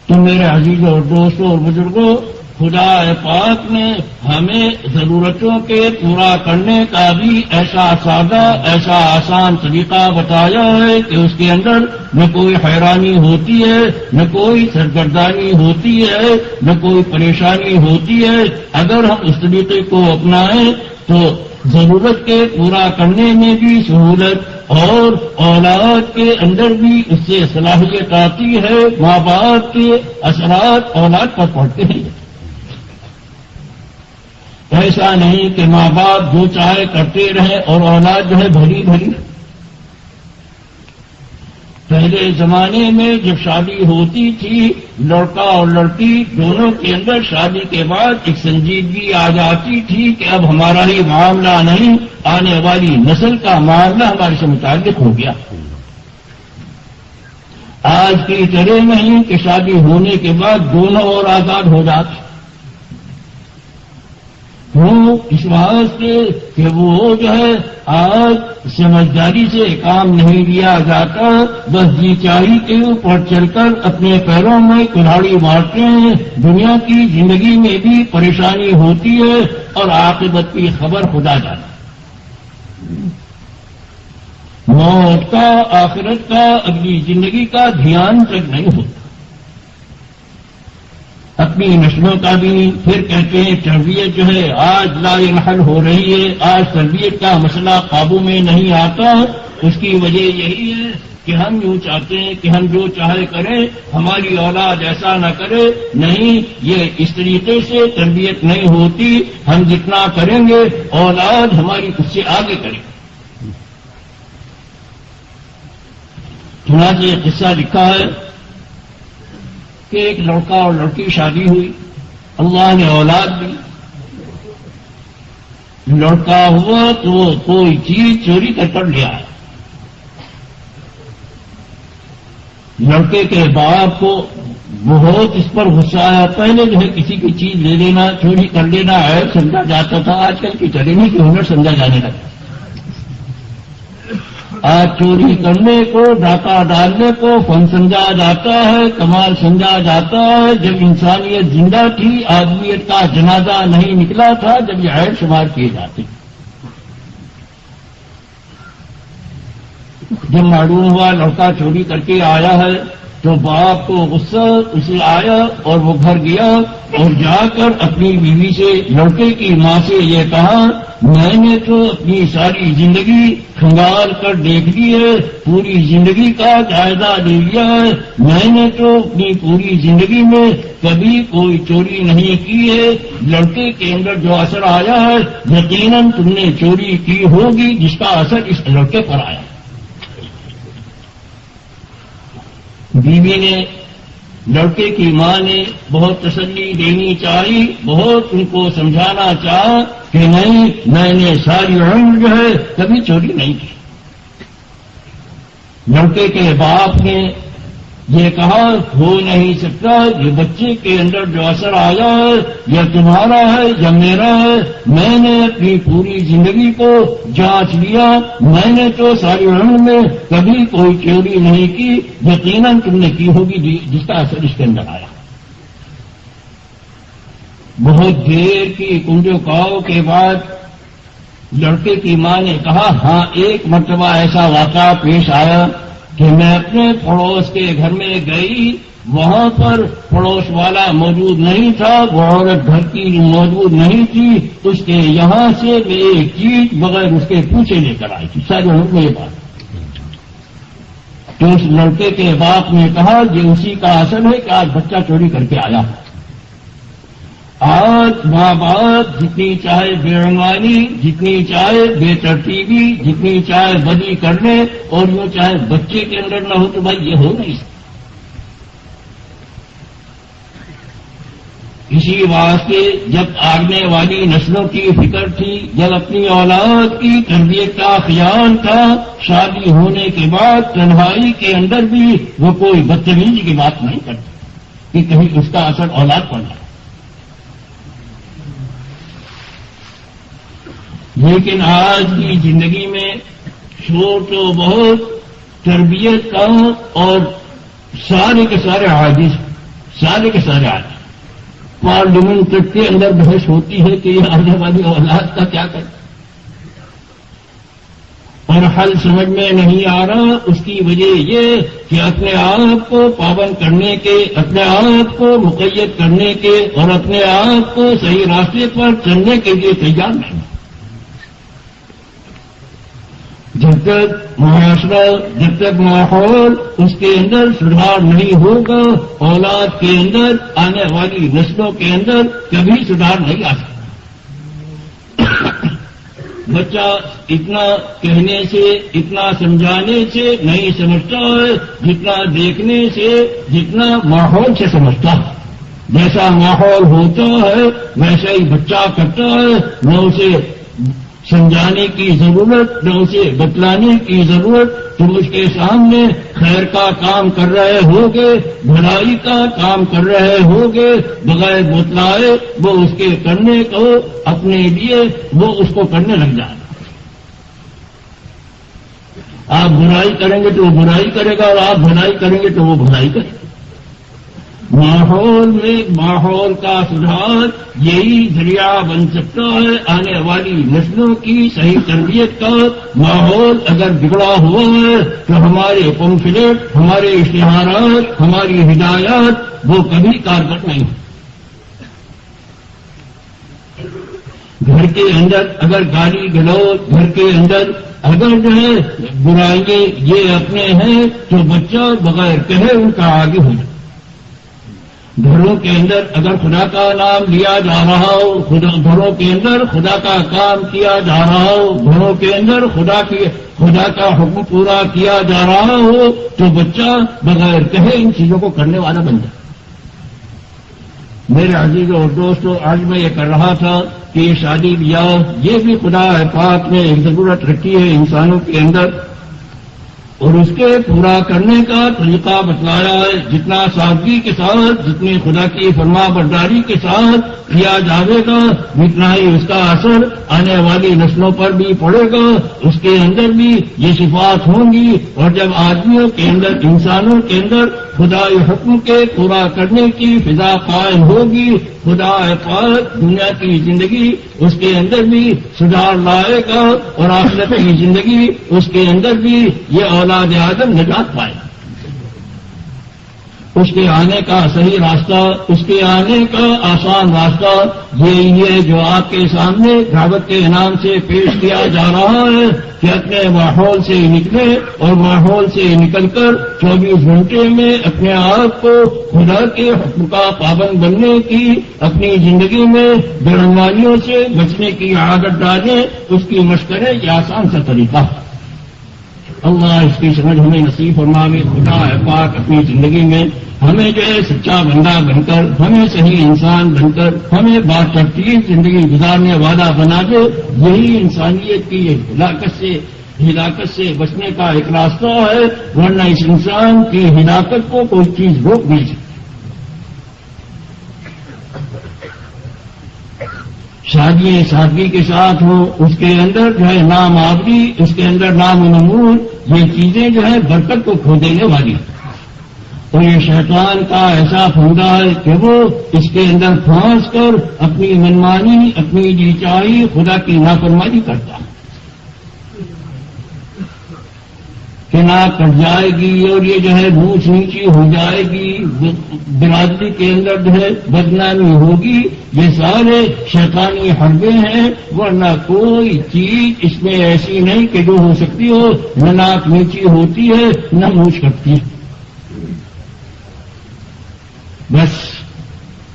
تو میرے عزیزوں اور دوستوں اور بزرگوں، خدا پاک نے ہمیں ضرورتوں کے پورا کرنے کا بھی ایسا سادہ، ایسا آسان طریقہ بتایا ہے کہ اس کے اندر نہ کوئی حیرانی ہوتی ہے، نہ کوئی سرگردانی ہوتی ہے، نہ کوئی پریشانی ہوتی ہے. اگر ہم اس طریقے کو اپنائیں تو ضرورت کے پورا کرنے میں بھی سہولت، اور اولاد کے اندر بھی اس سے صلاحیت آتی ہے. ماں باپ کے اثرات اولاد پر پڑتے ہیں. ایسا نہیں کہ ماں باپ جو چاہے کرتے رہے اور اولاد جو ہے بھری بھری. پہلے زمانے میں جب شادی ہوتی تھی، لڑکا اور لڑکی دونوں کے اندر شادی کے بعد ایک سنجیدگی آ جاتی تھی کہ اب ہمارا ہی معاملہ نہیں، آنے والی نسل کا معاملہ ہمارے سے متعلق ہو گیا. آج کی طرح نہیں کہ شادی ہونے کے بعد دونوں اور آزاد ہو جاتے. وہ اس واسطے کہ وہ جو ہے آج سمجھداری سے کام نہیں لیا جاتا، بس جی چاہی کے اوپر چل کر اپنے پیروں میں کلاڑی مارتے ہیں. دنیا کی زندگی میں بھی پریشانی ہوتی ہے اور عاقبت کی خبر خدا جانے. موت کا، آخرت کا، اگلی زندگی کا دھیان تک نہیں ہوتا. اپنی نسلوں کا بھی. پھر کہتے ہیں تربیت جو ہے آج لا انحل ہو رہی ہے، آج تربیت کا مسئلہ قابو میں نہیں آتا. اس کی وجہ یہی ہے کہ ہم یوں چاہتے ہیں کہ ہم جو چاہے کریں، ہماری اولاد ایسا نہ کرے. نہیں، یہ اس طریقے سے تربیت نہیں ہوتی. ہم جتنا کریں گے اولاد ہماری اس سے آگے کرے. چنانچہ یہ قصہ لکھا ہے کہ ایک لڑکا اور لڑکی شادی ہوئی، اللہ نے اولاد دی. لڑکا ہوا تو وہ کوئی چیز چوری کر لیا ہے. لڑکے کے باپ کو بہت اس پر غصہ آیا. پہلے جو ہے کسی کی چیز لے لینا، چوری کر لینا عیب سمجھا جاتا تھا. آج کل کی چلنی کی ہنر سمجھا جانے لگا. آج چوری کرنے کو، ڈاکہ ڈالنے کو فن سمجھا جاتا ہے، کمال سمجھا جاتا ہے. جب انسانیت زندہ تھی، آدمیت کا جنازہ نہیں نکلا تھا، جب یہ عیب شمار کیے جاتے. جب معلوم ہوا لڑکا چوری کر کے آیا ہے تو باپ کو غصہ اسے آیا اور وہ گھر گیا. اور جا کر اپنی بیوی سے، لڑکے کی ماں سے یہ کہا، میں نے تو اپنی ساری زندگی کھنگال کر دیکھ لی ہے، پوری زندگی کا جائزہ لے لیا ہے، میں نے تو اپنی پوری زندگی میں کبھی کوئی چوری نہیں کی ہے، لڑکے کے اندر جو اثر آیا ہے یقیناً تم نے چوری کی ہوگی، جس کا اثر اس لڑکے پر آیا۔ بیوی نے، لڑکے کی ماں نے بہت تسلی دینی چاہی، بہت ان کو سمجھانا چاہا کہ نہیں، میں نے ساری عمر جو ہے کبھی چوری نہیں کی۔ لڑکے کے باپ نے یہ کہا، ہو نہیں سکتا، یہ بچے کے اندر جو اثر آیا ہے یا تمہارا ہے یا میرا ہے، میں نے اپنی پوری زندگی کو جانچ لیا، میں نے تو ساری عمر میں کبھی کوئی چوری نہیں کی، یقیناً تم نے کی ہوگی جس کا اثر اس کے اندر آیا۔ بہت دیر کی کنجو کاؤ کے بعد لڑکے کی ماں نے کہا، ہاں ایک مرتبہ ایسا واقعہ پیش آیا کہ میں اپنے پڑوس کے گھر میں گئی، وہاں پر پڑوس والا موجود نہیں تھا، وہ عورت گھر کی موجود نہیں تھی، اس کے یہاں سے میں ایک چیز بغیر اس کے پوچھے لے کر آئی تھی، سارے لوگوں کو یہ بات۔ تو اس لڑکے کے باپ نے کہا، یہ اسی کا اثر ہے کہ آج بچہ چوری کر کے آیا۔ آج ماں باپ جتنی چاہے بے عنوانی، جتنی چاہے بے ترتیبی، جتنی چاہے بدی کر لے، اور یوں چاہے بچے کے اندر نہ ہو تو بھائی یہ ہو نہیں سکتا۔ اسی واسطے جب آگنے والی نسلوں کی فکر تھی، جب اپنی اولاد کی تربیت کا خیال تھا، شادی ہونے کے بعد تنہائی کے اندر بھی وہ کوئی بدتمیزی کی بات نہیں کرتی کہ کہیں اس کا اثر اولاد پر جائے۔ لیکن آج کی زندگی میں شور تو بہت، تربیت کا، اور سارے کے سارے عاجز، سارے کے سارے عاجز۔ پارلیمنٹ تک کے اندر بحث ہوتی ہے کہ یہ آنے والی اولاد کا کیا کرے، اور حل سمجھ میں نہیں آ رہا۔ اس کی وجہ یہ کہ اپنے آپ کو پابند کرنے کے، اپنے آپ کو مقید کرنے کے، اور اپنے آپ کو صحیح راستے پر چلنے کے لیے تیار نہیں۔ جب تک معاشرہ، جب تک ماحول اس کے اندر سدھار نہیں ہوگا، اولاد کے اندر، آنے والی نسلوں کے اندر کبھی سدھار نہیں آ سکتا۔ بچہ اتنا کہنے سے، اتنا سمجھانے سے نہیں سمجھتا ہے، جتنا دیکھنے سے، جتنا ماحول سے سمجھتا ہے۔ جیسا ماحول ہوتا ہے ویسا ہی بچہ کرتا ہے، نہ اسے سمجھانے کی ضرورت، نہ اسے بتلانے کی ضرورت۔ تم اس کے سامنے خیر کا کام کر رہے ہوگے، بھلائی کا کام کر رہے ہوگے، بغیر بتلائے وہ اس کے کرنے کو اپنے لیے وہ اس کو کرنے لگ جائے۔ آپ برائی کریں گے تو وہ برائی کرے گا، اور آپ بھلائی کریں گے تو وہ بھلائی کرے گا۔ ماحول میں ماحول کا سدھار یہی ذریعہ بن سکتا ہے آنے والی نسلوں کی صحیح تربیت کا۔ ماحول اگر بگڑا ہوا ہے تو ہمارے پمفلیٹ، ہمارے اشتہارات، ہماری ہدایات وہ کبھی کارگر نہیں۔ گھر کے اندر اگر گالی گلوچ، گھر کے اندر اگر جو ہے برائیاں یہ اپنے ہیں تو بچہ بغیر کہے ان کا آگے ہو جائے۔ گھروں کے اندر اگر خدا کا نام لیا جا رہا ہو، گھروں کے اندر خدا کا کام کیا جا رہا ہو، گھروں کے اندر خدا کا حکم پورا کیا جا رہا ہو، تو بچہ بغیر کہے ان چیزوں کو کرنے والا بن جائے۔ میرے عزیزوں اور دوستوں، آج میں یہ کر رہا تھا کہ یہ شادی بیاہ یہ بھی خدا پاک نے ایک ضرورت رکھی ہے انسانوں کے اندر، اور اس کے پورا کرنے کا طریقہ بتلایا ہے۔ جتنا سادگی کے ساتھ، جتنی خدا کی فرما برداری کے ساتھ کیا جاوے گا، اتنا ہی اس کا اثر آنے والی نسلوں پر بھی پڑے گا، اس کے اندر بھی یہ صفات ہوں گی۔ اور جب آدمیوں کے اندر، انسانوں کے اندر خدائی حکم کے پورا کرنے کی فضا قائم ہوگی، خدا پاک دنیا کی زندگی اس کے اندر بھی سدھار لائے گا، اور آخرت کی زندگی اس کے اندر بھی یہ اولاد آدم نجات پائے گا۔ اس کے آنے کا صحیح راستہ، اس کے آنے کا آسان راستہ یہی ہے جو آپ کے سامنے دعوت کے نام سے پیش کیا جا رہا ہے کہ اپنے ماحول سے نکلے اور ماحول سے نکل کر 24 گھنٹے میں اپنے آپ کو خدا کے حکم کا پابند بننے کی، اپنی زندگی میں بیرنگاریوں سے بچنے کی عادت ڈالیں، اس کی مشق کریں۔ یہ آسان سا طریقہ اللہ اس کی سمجھ ہمیں نصیب فرمائے۔ خدا پاک اپنی زندگی میں ہمیں جو ہے سچا بندہ بن کر، ہمیں صحیح انسان بن کر، ہمیں باترتیب زندگی گزارنے والا بنا دے۔ یہی انسانیت کی ہلاکت سے بچنے کا ایک راستہ ہے، ورنہ اس انسان کی ہلاکت کو کوئی چیز روک نہیں سکتی۔ شادی سادگی کے ساتھ ہو، اس کے اندر جو ہے نام آوری، اس کے اندر نام و نمون، یہ چیزیں جو ہے برکت کو کھو دینے والی۔ اور یہ شیطان کا ایسا پھندا ہے کہ وہ اس کے اندر پھانس کر اپنی منمانی، اپنی جی چاہی خدا کی نافرمانی کرتا ہے کہ ناک کٹ جائے گی اور یہ جو ہے بوچھ نیچی ہو جائے گی، برادری کے اندر جو ہے بدنامی ہوگی۔ یہ سارے شیطانی حربے ہیں، ورنہ کوئی چیز اس میں ایسی نہیں کہ جو ہو سکتی ہو۔ نہ ناک نیچی ہوتی ہے، نہ مونچھ کٹتی ہے۔ بس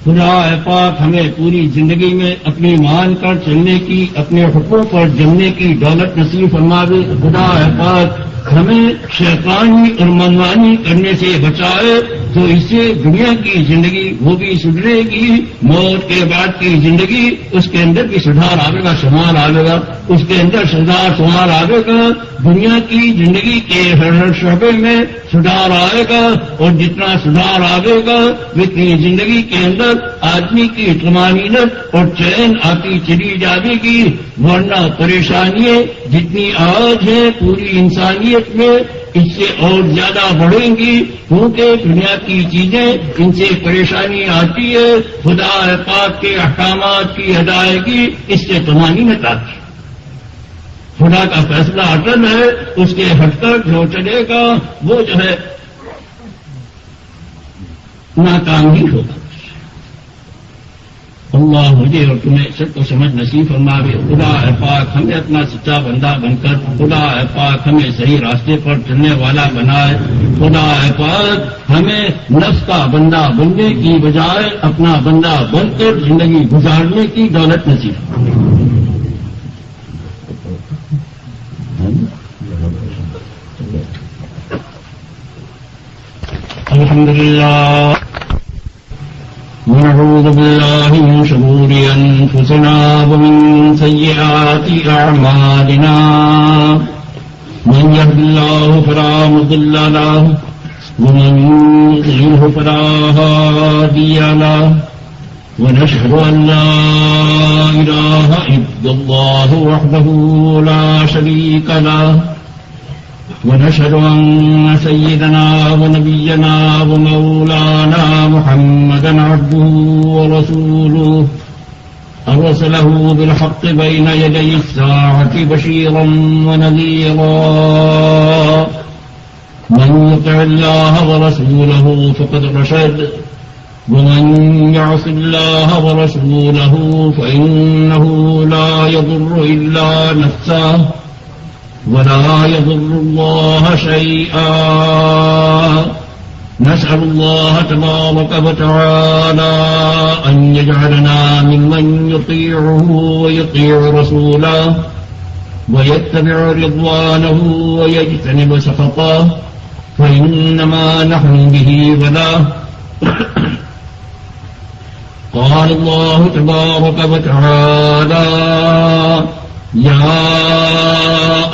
خدا پاک ہمیں پوری زندگی میں اپنی مان کر چلنے کی، اپنے حقوق پر جمنے کی دولت نصیب فرماوے۔ خدا پاک ہمیں شیطانی اور منمانی کرنے سے بچائے، تو اس سے دنیا کی زندگی وہ بھی سدھرے گی، موت کے بعد کی زندگی اس کے اندر بھی سدھار آئے گا، شمار آئے گا، اس کے اندر سدھار شمار آئے گا۔ دنیا کی زندگی کے ہر شعبے میں سدھار آئے گا، اور جتنا سدھار آئے گا اتنی زندگی کے اندر آدمی کی طمانینت اور چین آتی چلی جائے گی۔ ورنہ پریشانیاں جتنی آج ہیں پوری انسانیت میں، اس سے اور زیادہ بڑھیں گی، کیونکہ دنیا کی چیزیں ان سے پریشانی آتی ہے۔ خدا پاک کے احکامات کی ادائیگی اس سے طمانینت آتی ہے۔ خدا کا فیصلہ اٹل ہے، اس کے ہٹ کر جو چلے گا وہ جو ہے ناکام ہی ہوگا۔ اللہ مجھے اور تمہیں سب کو سمجھ نصیب فرماوے۔ خدا پاک ہمیں اپنا سچا بندہ بن کر، خدا پاک ہمیں صحیح راستے پر چلنے والا بنائے۔ خدا پاک ہمیں نفس کا بندہ بننے کی بجائے اپنا بندہ بن کر زندگی گزارنے کی دولت نصیب فرمائے۔ الحمدللہ ونعوذ باللہ من شرور انفسنا ومن سیئات اعمالنا من يهد الله فلا مضل له ومن يضلل فلا هادي له ونشهد ان لا اله الا الله وحده لا شريك له ونشهد أن سيدنا ونبينا ومولانا محمدا عبده ورسوله أرسله بالحق بين يدي الساعة بشيرا ونذيرا من يطع الله ورسوله فقد رشد ومن يعص الله ورسوله فإنه لا يضر إلا نفسه ولا يضر الله شيئا نسأل الله تبارك وتعالى أن يجعلنا ممن يطيعه ويطيع رسوله ويتبع رضوانه ويجتنب سخطه فإنما نحن به وله قال الله تبارك وتعالى يا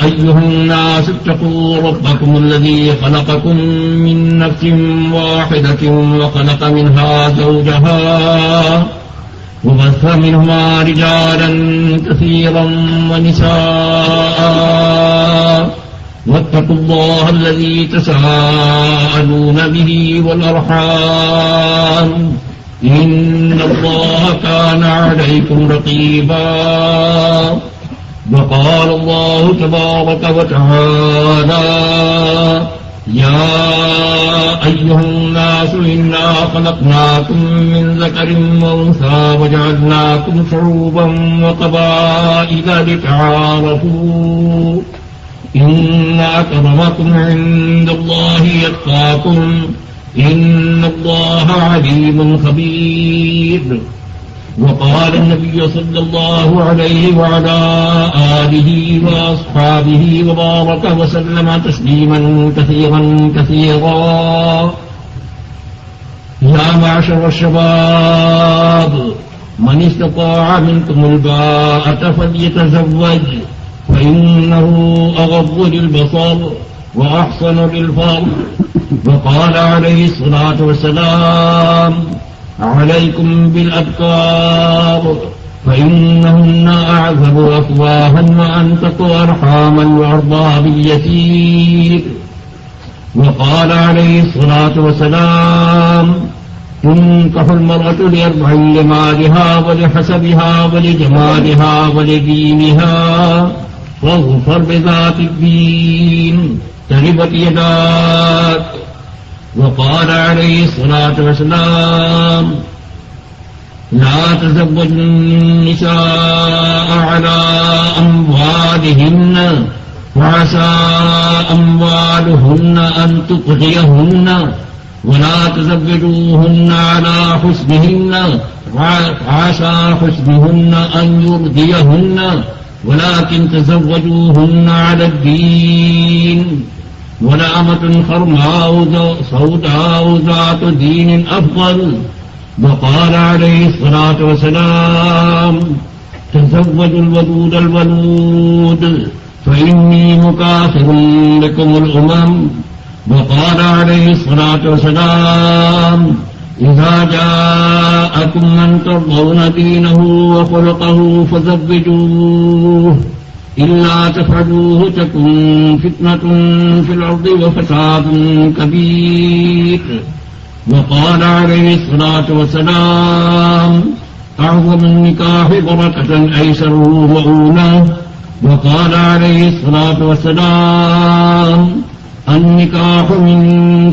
أيها الناس اتقوا ربكم الذي خلقكم من نفس واحدة وخلق منها زوجها وبث منهما رجالا كثيرا ونساء واتقوا الله الذي تساءلون به والأرحام إن الله كان عليكم رقيبا وقال الله تبارك وتعالى يا أيها الناس إنا خلقناكم من ذكر وأنثى وجعلناكم شعوبا وقبائل لتعارفوا إن أكرمكم عند الله يتقاكم إن الله عليم خبير. وقال النبي صلى الله عليه وعلى آله وأصحابه وبارك وسلم تسليما كثيرا كثيرا. يا معشر الشباب من استطاع منكم الباءة فليتزوج فإنه أغض للبصر وأحسن للفرج. وقال عليه الصلاة والسلام عليكم بالأبكار فإنهن أعذب أفواها وأنتق أرحاما وأرضى باليسير. وقال عليه الصلاة والسلام تنكح المرأة لأربع: لمالها ولحسبها ولجمالها ولدينها فاظفر بذات الدين تربت يداك. وقال عليه الصلاة والسلام لا تزوجوا النساء على أموالهن وعسى أموالهن أن تطغيهن ولا تزوجوهن على حسنهن وعسى حسنهن أن يرضيهن ولكن تزوجوهن على الدين. ولأمة خرماء سوداء ذات دين أفضل. وقال عليه الصلاة والسلام تزوجوا الودود الولود فإني مكاثر لكم الأمم. وقال عليه الصلاة والسلام إذا جاءكم من ترضون دينه وخلقه فزوجوه إلا تفعلوه تكن فتنة في الأرض وفساد كبير. وقال عليه الصلاة والسلام أعظم النكاح بركة أيسره وأولاه. وقال عليه الصلاة والسلام النكاح من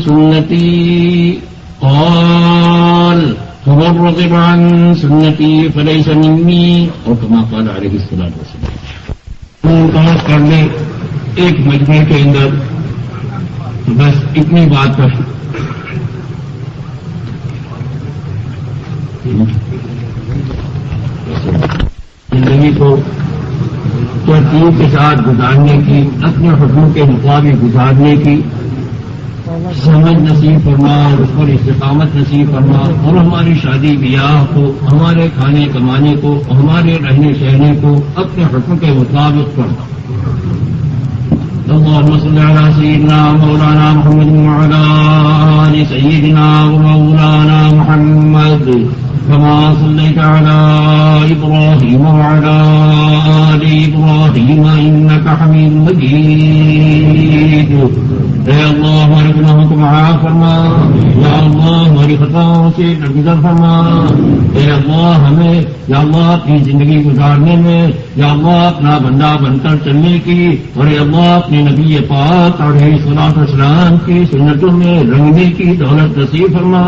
سنتي. قال فمن رغب عن سنتي فليس مني اور كما قال عليه الصلاة والسلام. بحث کر لیں ایک مجمع کے اندر بس اتنی بات پر زندگی کو ترتیب کے ساتھ گزارنے کی، اپنے حکم کے مطابق گزارنے کی سمجھ نصیب فرما اور اس پر استقامت نصیب فرما، اور ہماری شادی بیاہ کو، ہمارے کھانے کمانے کو، ہمارے رہنے سہنے کو اپنے حکم کے مطابق فرما. اللهم صل على سيدنا مولانا محمد وعلى آل سيدنا ومولانا محمد كما صليت على إبراهيم وعلى آل إبراهيم إنك حميد مجيد. اے اللہ ہمارے گناہوں کو معاف فرما، یا اللہ ہماری خطاؤں سے درگزر فرما. اے اللہ ہمیں یا اللہ اپنی زندگی گزارنے میں یا اللہ اپنا بندہ بن کر چلنے کی، اور اے اللہ اپنے نبی پاک علیہ الصلوۃ والسلام کی سنتوں میں رنگنے کی دولت نصیب فرما.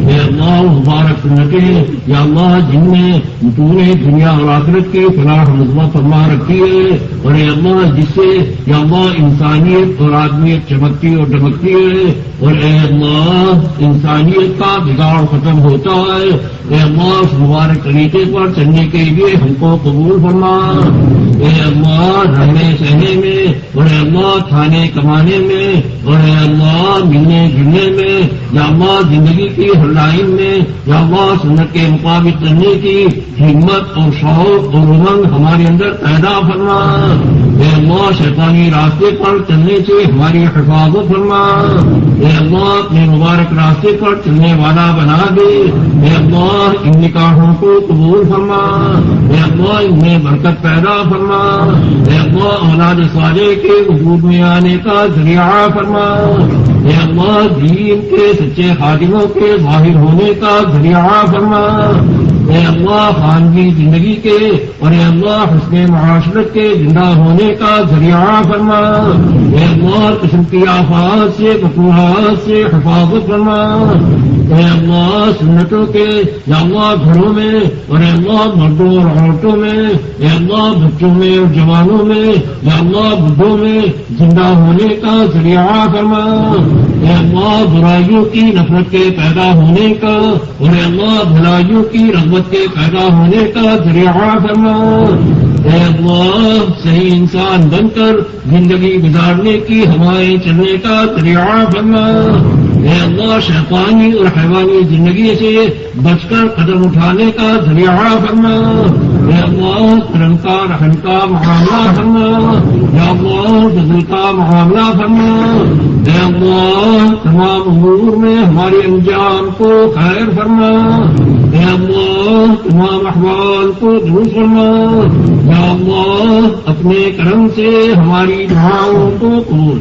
اے اللہ مبارک سنتیں یا اللہ جن میں پورے دنیا اور آخرت کی فلاح مضمت فرما رکھی ہے، اور اے اللہ جس سے یا اللہ انسانیت اور آدمیت چمکتی اور ڈمکتی ہے، اور اے اللہ انسانیت کا بگاڑ ختم ہوتا ہے. اے اللہ اس مبارک طریقے پر چلنے کے لیے ہم کو قبول فرما. اے اللہ رہنے سہنے میں، اور اے اللہ کھانے کمانے میں، اور اے اللہ ملنے جلنے میں، یا اللہ زندگی کی ہر لائن میں یا اللہ سنت کے مطابق چلنے کی ہمت اور شوق اور امنگ ہمارے اندر پیدا فرما. اے اللہ شیطانی راستے پر چلنے سے ہماری حفاظت فرما. اے اللہ اپنے مبارک راستے پر چلنے والا بنا دے. اے اللہ ان نکاحوں کو قبول فرما. اے اللہ ان میں برکت پیدا فرما. اے اللہ اولاد صالح کے وجود میں آنے کا ذریعہ فرما. اے اللہ دین کے سچے خادموں کے ظاہر ہونے کا ذریعہ فرما. اے اللہ خانگی زندگی کے اور اے اللہ حسن معاشرت کے زندہ ہونے کا ذریعہ فرما. اے اللہ قسم کی آفات سے مکروہات سے حفاظت فرما، اے اللہ سنتوں کے یا اللہ گھروں میں اور اے اللہ مردوں اور عورتوں میں، اے اللہ بچوں میں اور جوانوں میں، یا اللہ بڈھوں میں زندہ ہونے کا ذریعہ فرما، اے اللہ برائیوں کی نفرت کے پیدا ہونے کا اور اے اللہ بھلائیوں کی رغبت کے پیدا ہونے کا ذریعہ فرما، اے اللہ صحیح انسان بن کر زندگی گزارنے کی ہوائیں چلنے کا ذریعہ فرما، اے اللہ شیطانی اور حیوانی زندگی سے بچ کر قدم اٹھانے کا ذریعہ فرما، اے اللہ کرم کا رحم کا معاملہ فرما، یا اللہ فضل کا معاملہ فرما، اے اللہ تمام امور میں ہمارے انجام کو خیر فرما، اے اللہ تمام احوال کو درست فرما، یا اللہ اپنے کرم سے ہماری دعاؤں کو قبول